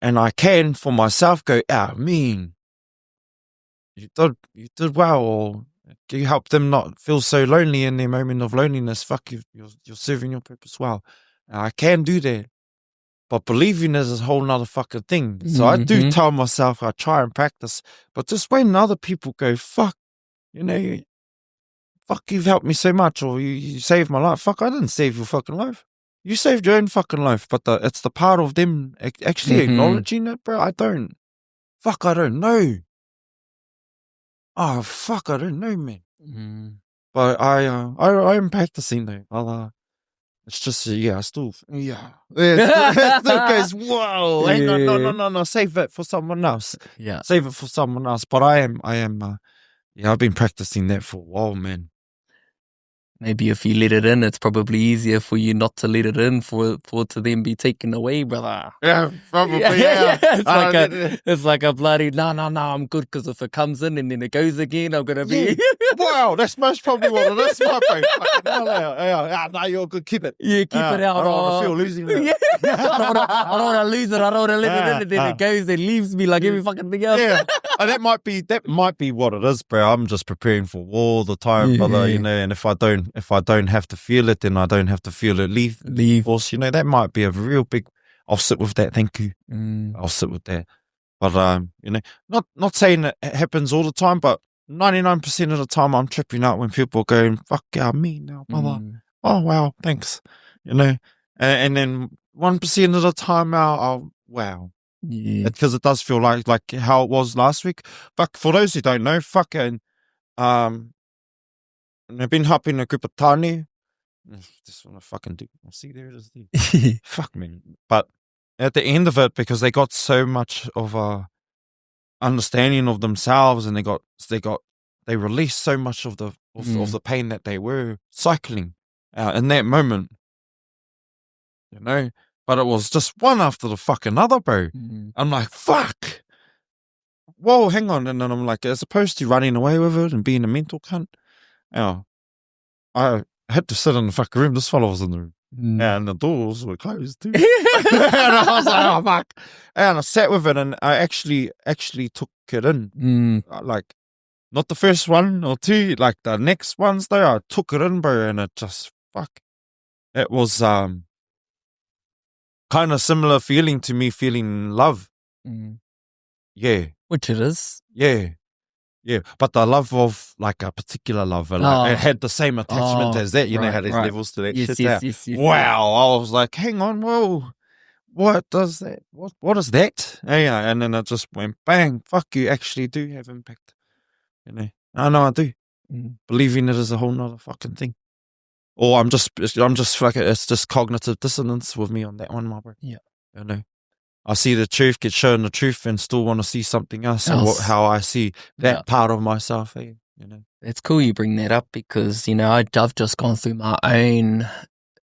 and I can for myself go, mean, you did well, or you help them not feel so lonely in their moment of loneliness. Fuck, you're serving your purpose well. I can do that, but believing is a whole nother fucking thing. So I do tell myself, I try and practice, but just when other people go, fuck, you know, fuck, you've helped me so much, or you saved my life. Fuck, I didn't save your fucking life. You saved your own fucking life, but it's the part of them actually acknowledging it, bro. I don't know. Oh, fuck, I don't know, man. But I am practicing though. It's just, I still, it still goes, whoa, hey, no, save it for someone else. Yeah. Save it for someone else. But I am, I've been practicing that for a while, man. Maybe if you let it in, it's probably easier for you not to let it in for it to then be taken away, brother. Yeah, probably, yeah. It's like a bloody, no, I'm good, because if it comes in and then it goes again, I'm going to be... Wow, that's most probably what it is, my bro. No, you're good, keep it. Yeah, keep it out. I don't want to feel losing it. I don't want to lose it, I don't want to let it in, and then it goes and leaves me like every fucking thing else. Yeah, and that might be what it is, bro. I'm just preparing for war all the time, brother, you know, and if I don't have to feel it, then I don't have to feel it leave. Of course, you know, that might be a real big, I'll sit with that, thank you. I'll sit with that. But, you know, not saying it happens all the time, but 99% of the time I'm tripping out when people are going, fuck yeah, me now, brother. Oh, wow, thanks. You know, and then 1% of the time I'll wow. Yeah. Because it does feel like how it was last week. But for those who don't know, fucking, and I've been helping a group of tani. Just want to fucking do. See, there it is. There. Fuck me. But at the end of it, because they got so much of a understanding of themselves, and they released so much of the pain that they were cycling in that moment. You know, but it was just one after the fucking other, bro. I'm like, fuck. Whoa, hang on. And then I'm like, as opposed to running away with it and being a mental cunt, I had to sit in the fucking room. This fellow was in the room. And the doors were closed too. And I was like, oh, fuck. And I sat with it, and I actually took it in. Like, not the first one or two, like the next ones though, I took it in, bro, and it just, fuck. It was kind of similar feeling to me feeling love. Yeah. Which it is. Yeah. Yeah, but the love of like a particular love, like, it had the same attachment as that. You know how there's levels to that shit. Yes. Wow, I was like, hang on, whoa, what does that? What is that? Yeah, and then it just went bang. Fuck, you actually do have impact. You know, I know I do. Believing it is a whole nother fucking thing. Or I'm just like, it's just cognitive dissonance with me on that one, my bro. Yeah, you know. I see the truth, get shown the truth, and still want to see something else. And how I see that part of myself. You know, it's cool you bring that up, because, you know, I've just gone through my own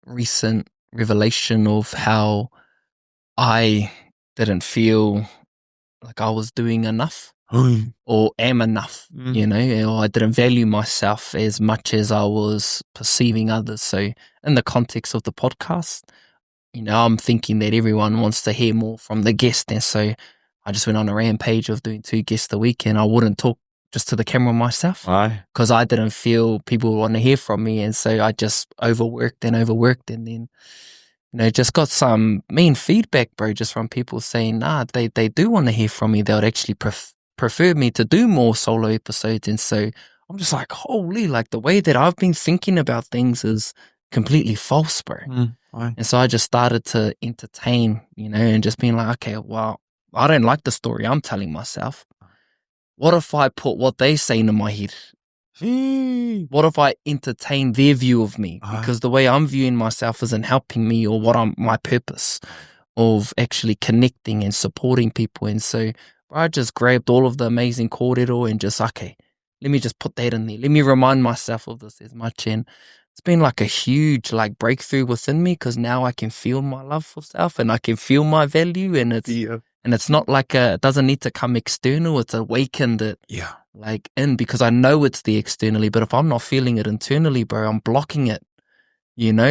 recent revelation of how I didn't feel like I was doing enough or am enough. You know, or I didn't value myself as much as I was perceiving others. So in the context of the podcast, you know, I'm thinking that everyone wants to hear more from the guest, and so I just went on a rampage of doing 2 guests a week, and I wouldn't talk just to the camera myself because I didn't feel people would want to hear from me, and so I just overworked, and then, you know, just got some mean feedback, bro, just from people saying, they do want to hear from me. They would actually prefer me to do more solo episodes, and so I'm just like, holy, like the way that I've been thinking about things is completely false, bro. And so I just started to entertain, you know, and just being like, okay, well, I don't like the story I'm telling myself. What if I put what they say into my head? What if I entertain their view of me? Because the way I'm viewing myself isn't helping me or my purpose. of actually connecting and supporting people. And so I just grabbed all of the amazing kōrero and just, okay, let me just put that in there. Let me remind myself of this as much. And it's been like a huge like breakthrough within me, because now I can feel my love for self and I can feel my value, and it's not like it doesn't need to come external. It's awakened it like in, because I know it's there externally, but if I'm not feeling it internally, bro, I'm blocking it,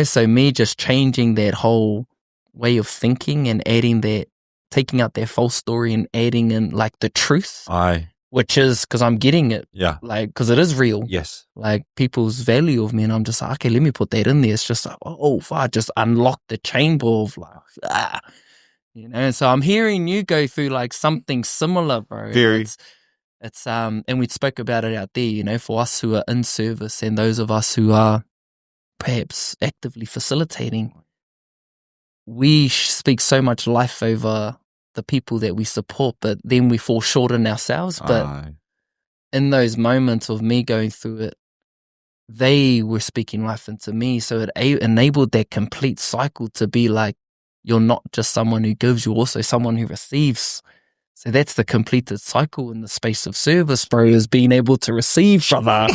so me just changing that whole way of thinking and adding that, taking out that false story and adding in like the truth. Which is because I'm getting it. Like, because it is real. Yes. Like people's value of me. And I'm just like, okay, let me put that in there. It's just like, I just unlocked the chamber of like, And so I'm hearing you go through like something similar, bro. Very. It's and we spoke about it out there, for us who are in service and those of us who are perhaps actively facilitating. We speak so much life over the people that we support, but then we fall short in ourselves. But in those moments of me going through it, they were speaking life into me. So it enabled that complete cycle to be like, you're not just someone who gives, you're also someone who receives. So that's the completed cycle in the space of service, bro, is being able to receive, brother.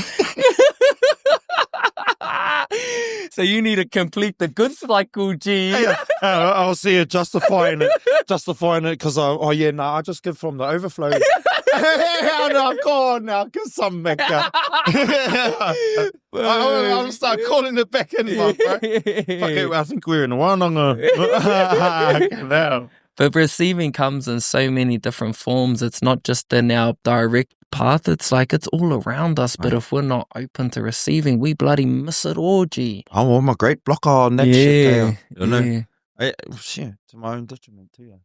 So you need to complete the good cycle, G. I'll see it justifying it because I just give from the overflow. No, go on now, give some back. I'll start calling it back in, bro. Fuck it, I think we're in Waana. But receiving comes in so many different forms. It's not just in our direct path. It's like it's all around us. But if we're not open to receiving, we bloody miss it all, G. I'm a great blocker on that shit. To my own detriment too.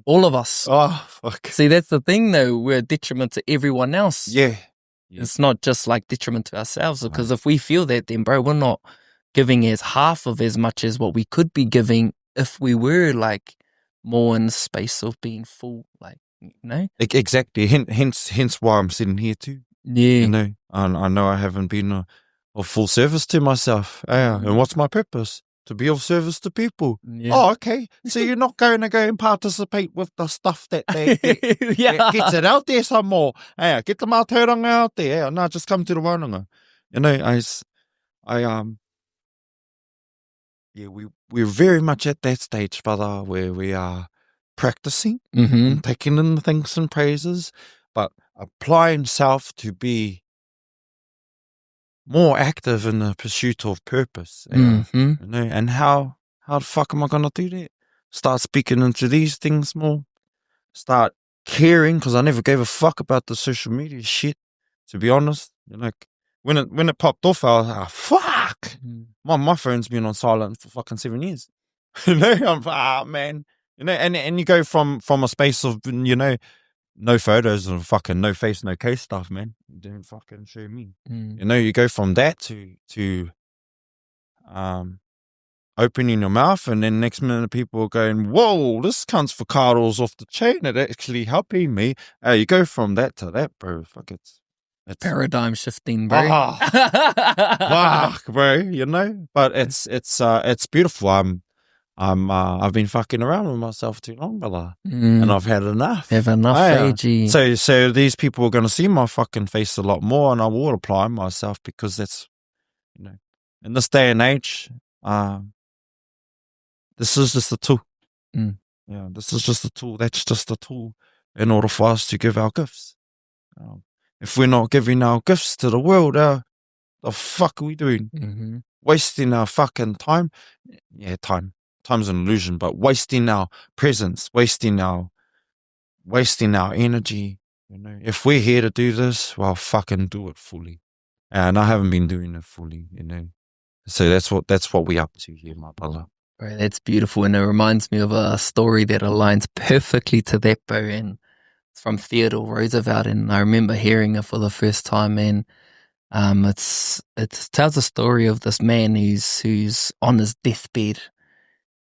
All of us. Oh, fuck. See, that's the thing, though. We're a detriment to everyone else. Yeah. It's not just like detriment to ourselves. Because if we feel that, then, bro, we're not giving as half of as much as what we could be giving if we were like more in the space of being full, like, Exactly. Hence why I'm sitting here too. Yeah. I know I haven't been of full service to myself. And what's my purpose? To be of service to people. Yeah. Oh, okay. So you're not going to go and participate with the stuff that gets it out there some more. Get the mātauranga out there. No, just come to the wānanga. We're very much at that stage, brother, where we are practicing and taking in the thanks and praises, but applying self to be more active in the pursuit of purpose. And how the fuck am I going to do that? Start speaking into these things more. Start caring, because I never gave a fuck about the social media shit, to be honest. When it popped off, I was like, fuck! My phone's been on silent for fucking 7 years. I'm man. And you go from a space of, no photos and fucking no face, no case stuff, man. You don't fucking show me. You go from that to opening your mouth, and then next minute people are going, whoa, this cunt's for Carl's off the chain. It actually helping me. You go from that to that, bro. Fuck it. It's paradigm shifting, bro. Fuck, bro. But it's beautiful. I've been fucking around with myself too long, brother, and I've had enough. Have enough, AG. So these people are going to see my fucking face a lot more, and I will apply myself, because that's, in this day and age, this is just a tool. This is just a tool. That's just a tool in order for us to give our gifts. If we're not giving our gifts to the world, the fuck are we doing? Wasting our fucking time. Yeah, time's an illusion, but wasting our presence, wasting our energy. If we're here to do this, well, fucking do it fully. And I haven't been doing it fully, So that's what we're up to here, my brother. Bro, that's beautiful, and it reminds me of a story that aligns perfectly to that, bro. And it's from Theodore Roosevelt, and I remember hearing it for the first time. And it tells a story of this man who's on his deathbed.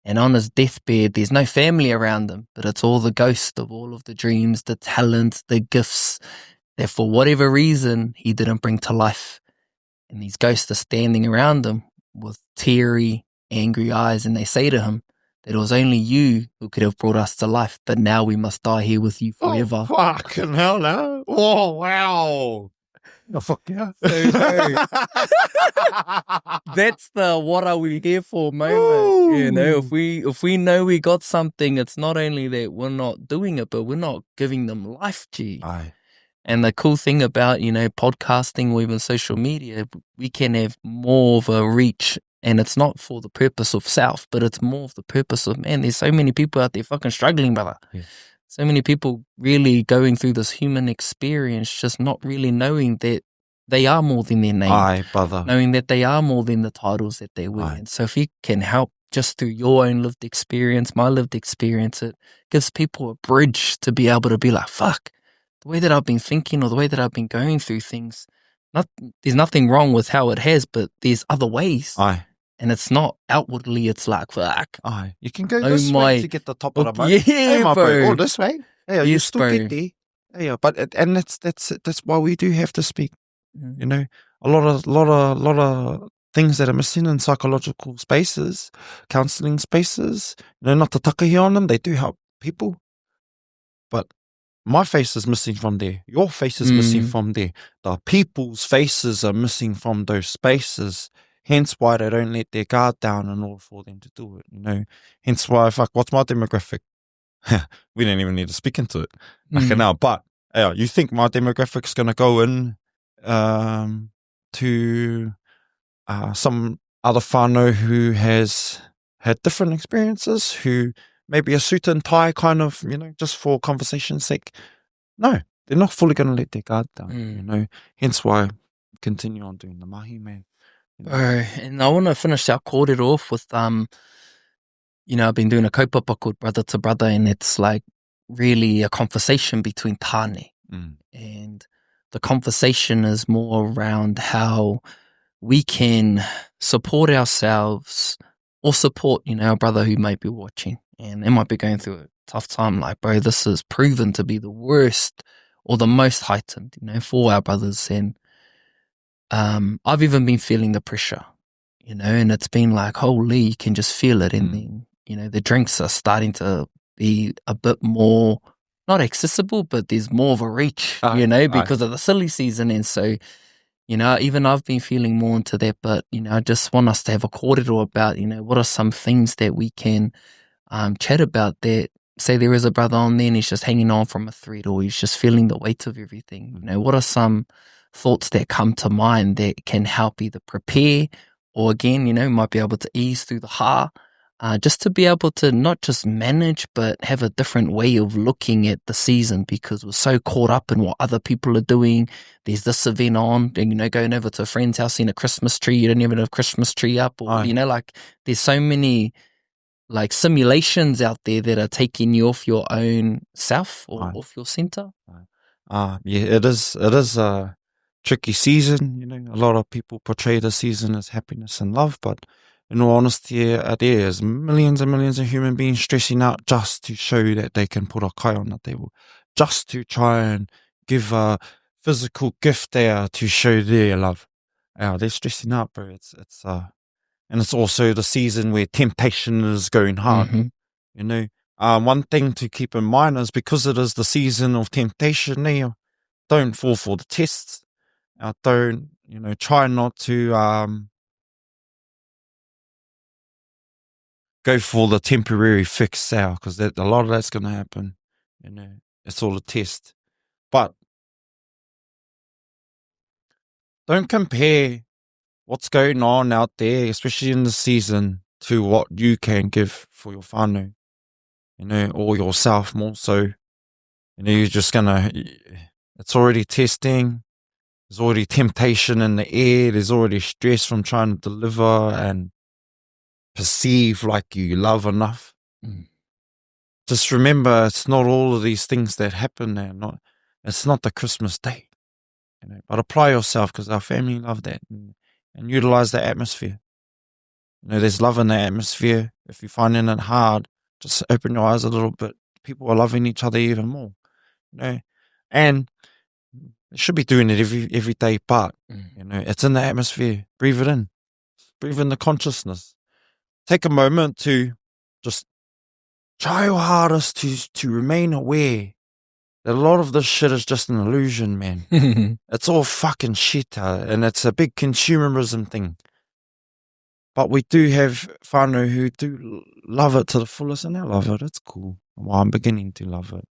And on his deathbed, there's no family around him, but it's all the ghost of all of the dreams, the talents, the gifts that for whatever reason he didn't bring to life. And these ghosts are standing around him with teary, angry eyes, and they say to him, that it was only you who could have brought us to life, but now we must die here with you forever. Oh, fucking hell no. Oh, wow. Oh, fuck yeah. That's the what are we here for moment. Ooh. You know, if we know we got something, it's not only that we're not doing it, but we're not giving them life, G. Aye. And the cool thing about, you know, podcasting or even social media, we can have more of a reach, and it's not for the purpose of self, but it's more of the purpose of, man, there's so many people out there fucking struggling, brother. Yeah. So many people really going through this human experience, just not really knowing that they are more than their name. Aye, brother. Knowing that they are more than the titles that they wear. And so if you can help just through your own lived experience, my lived experience, it gives people a bridge to be able to be like, fuck, the way that I've been thinking or the way that I've been going through things, there's nothing wrong with how it has, but there's other ways. Aye. And it's not outwardly, it's like, fuck. Aye. You can go this way to get the top of the boat. Yeah, hey, my bro. Oh, this way. Yeah, you Yes, still bro. get there. Yeah, but and that's why we do have to speak. You know, a lot of things that are missing in psychological spaces, counselling spaces. You know, not to takahi on them, they do help people. But my face is missing from there. Your face is missing from there. The people's faces are missing from those spaces. Hence why they don't let their guard down in order for them to do it. You know, hence why, fuck, what's my demographic? We don't even need to speak into it. Okay, now, but you think my demographic's going to go in to some other whānau who has had different experiences, who maybe a suit and tie kind of, you know, just for conversation's sake. No, they're not fully going to let their guard down, you know. Hence why I continue on doing the mahi, man. You know? And I want to finish our kōrero off with, you know, I've been doing a kaupapa called Brother to Brother, and it's like really a conversation between tāne. And the conversation is more around how we can support ourselves or support, you know, our brother who might be watching and they might be going through a tough time. Like, bro, this is proven to be the worst or the most heightened, you know, for our brothers. And I've even been feeling the pressure, you know, and it's been like, holy, you can just feel it. And then, you know, the drinks are starting to be a bit more, not accessible, but there's more of a reach, you know, because of the silly season. And so, you know, even I've been feeling more into that, but, you know, I just want us to have a kōrero about, you know, what are some things that we can chat about that, say there is a brother on there and he's just hanging on from a thread or he's just feeling the weight of everything. You know, what are some thoughts that come to mind that can help either prepare or, again, you know, might be able to ease through the ha, just to be able to not just manage, but have a different way of looking at the season, because we're so caught up in what other people are doing. There's this event on, and, you know, going over to a friend's house, seeing a Christmas tree, you don't even have a Christmas tree up, or, you know, like there's so many like simulations out there that are taking you off your own self or off your center. Yeah, it is a tricky season. You know, a lot of people portray the season as happiness and love, but in all honesty, there is millions and millions of human beings stressing out just to show that they can put a kai on the table, just to try and give a physical gift there to show their love. They're stressing out, bro. And it's also the season where temptation is going hard. You know, one thing to keep in mind is because it is the season of temptation now, don't fall for the tests. Don't, you know, try not to go for the temporary fix out, because a lot of that's going to happen. You know, it's all a test. But don't compare what's going on out there, especially in the season, to what you can give for your whānau, you know, or yourself more so. You know, you're just going to, it's already testing. There's already temptation in the air. There's already stress from trying to deliver and perceive like you love enough. Just remember, it's not all of these things that happen there. It's not the Christmas day, you know. But apply yourself, because our family love that, and utilize the atmosphere. You know, there's love in the atmosphere. If you're finding it hard, just open your eyes a little bit. People are loving each other even more, you know, and you should be doing it every day. But you know, it's in the atmosphere. Breathe it in. Breathe in the consciousness. Take a moment to just try your hardest to remain aware that a lot of this shit is just an illusion, man. It's all fucking shit, and it's a big consumerism thing. But we do have whānau who do love it to the fullest, and I love it. It's cool. Well, I'm beginning to love it.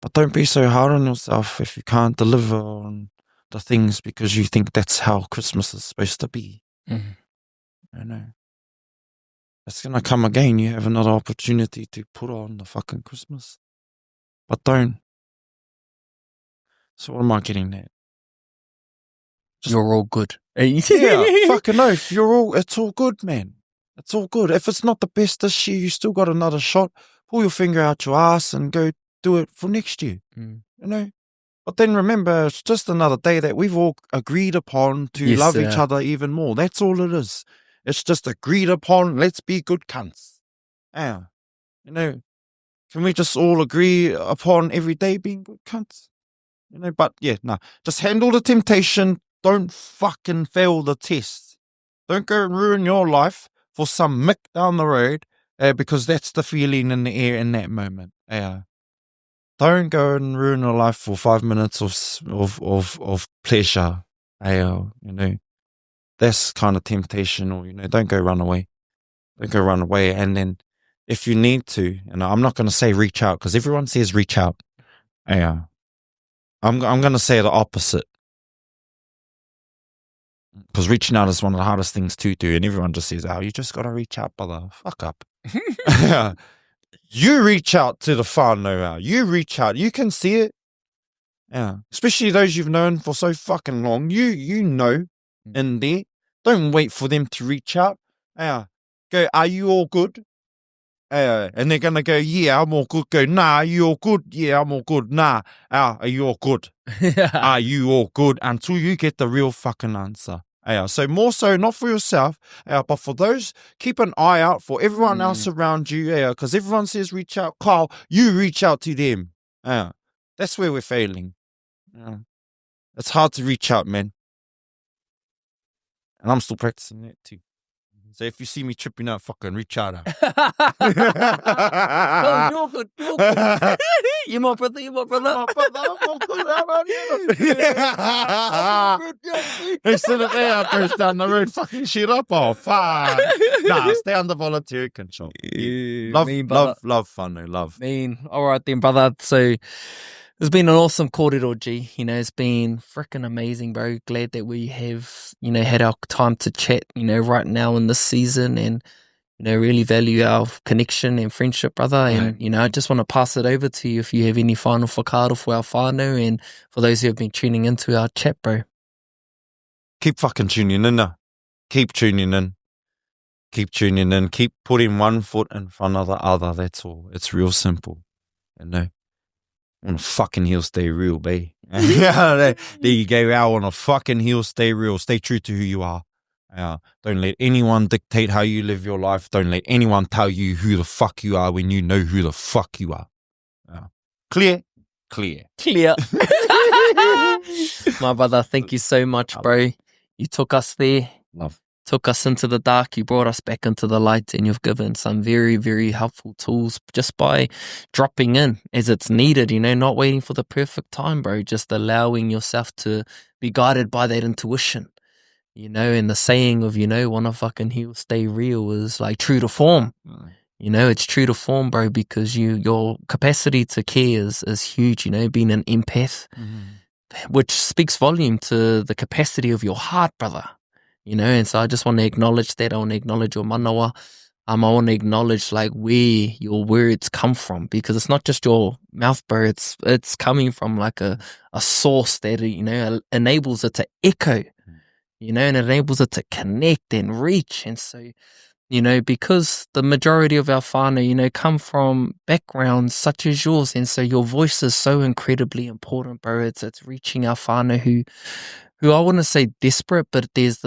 But don't be so hard on yourself if you can't deliver on the things because you think that's how Christmas is supposed to be. I know. It's going to come again. You have another opportunity to put on the fucking Christmas. But don't. So what am I getting at? You're all good. Yeah, fucking oath. It's all good, man. It's all good. If it's not the best this year, you still got another shot. Pull your finger out your ass and go do it for next year. You know? But then remember, it's just another day that we've all agreed upon to love each other even more. That's all it is. It's just agreed upon, let's be good cunts. Yeah. You know, can we just all agree upon every day being good cunts? You know, but yeah, no. Just handle the temptation. Don't fucking fail the test. Don't go and ruin your life for some mick down the road because that's the feeling in the air in that moment. Don't go and ruin your life for 5 minutes of pleasure. You know, that's kind of temptation, or, you know, don't go run away. Don't go run away. And then if you need to, and I'm not going to say reach out because everyone says reach out. I'm going to say the opposite. Because reaching out is one of the hardest things to do, and everyone just says, "Oh, you just gotta reach out, brother. Fuck up." You reach out to the whānau. You reach out. You can see it. Yeah, especially those you've known for so fucking long. You know in there. Don't wait for them to reach out. Go, are you all good? And they're gonna go, yeah, I'm all good. Go, nah, you all good? Yeah, I'm all good. Nah, are you all good? Are you all good? Until you get the real fucking answer. So more so, not for yourself, but for those, keep an eye out for everyone else around you. Because everyone says reach out. Kyle, you reach out to them. That's where we're failing. It's hard to reach out, man. And I'm still practicing that too. So if you see me tripping out, fucking reach out. Oh, you're good. You're good. You're my brother. You're my brother. I'm all good. How about you? Instead of there, I goes down the road, fucking shit up. Oh, fuck. Nah, stay under voluntary control. Love fun, though. Love. All right then, brother. So it's been an awesome kōrero, G. You know, it's been freaking amazing, bro. Glad that we have, you know, had our time to chat, you know, right now in this season, and, you know, really value our connection and friendship, brother. And, you know, I just want to pass it over to you if you have any final whakaaro for our whānau and for those who have been tuning into our chat, bro. Keep fucking tuning in. Keep tuning in. Keep tuning in. Keep putting one foot in front of the other. That's all. It's real simple. You know? On a fucking hill, stay real, babe. There you go. On a fucking hill, stay real. Stay true to who you are. Don't let anyone dictate how you live your life. Don't let anyone tell you who the fuck you are when you know who the fuck you are. Clear? Clear. My brother, thank you so much, bro. You took us there. Love. Took us into the dark, you brought us back into the light, and you've given some very, very helpful tools just by dropping in as it's needed, you know, not waiting for the perfect time, bro, just allowing yourself to be guided by that intuition, you know, and the saying of, you know, wanna fucking heal, stay real is like true to form. You know, it's true to form, bro, because your capacity to care is huge, you know, being an empath, which speaks volume to the capacity of your heart, brother. You know, and so I just want to acknowledge that. I want to acknowledge your manawa. I want to acknowledge like where your words come from, because it's not just your mouth, bro. It's coming from like a source that, you know, enables it to echo, you know, and it enables it to connect and reach. And so, you know, because the majority of our whānau, you know, come from backgrounds such as yours, and so your voice is so incredibly important, bro. It's reaching our whānau who I wouldn't say desperate, but there's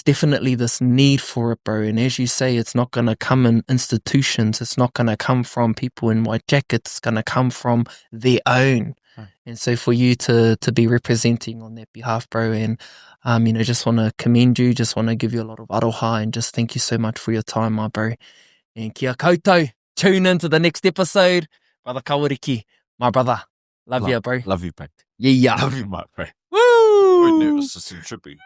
definitely this need for it, bro. And as you say, it's not going to come in institutions. It's not going to come from people in white jackets. It's going to come from their own. And so for you to be representing on that behalf, bro, and just want to commend you, just want to give you a lot of aroha, and just thank you so much for your time, my bro. And kia koutou. Tune into the next episode. Brother Kawariki, my brother. Love you, bro. Love you, Pat. Yeah. Love you, my bro. Woo! Wait, no, this is trippy.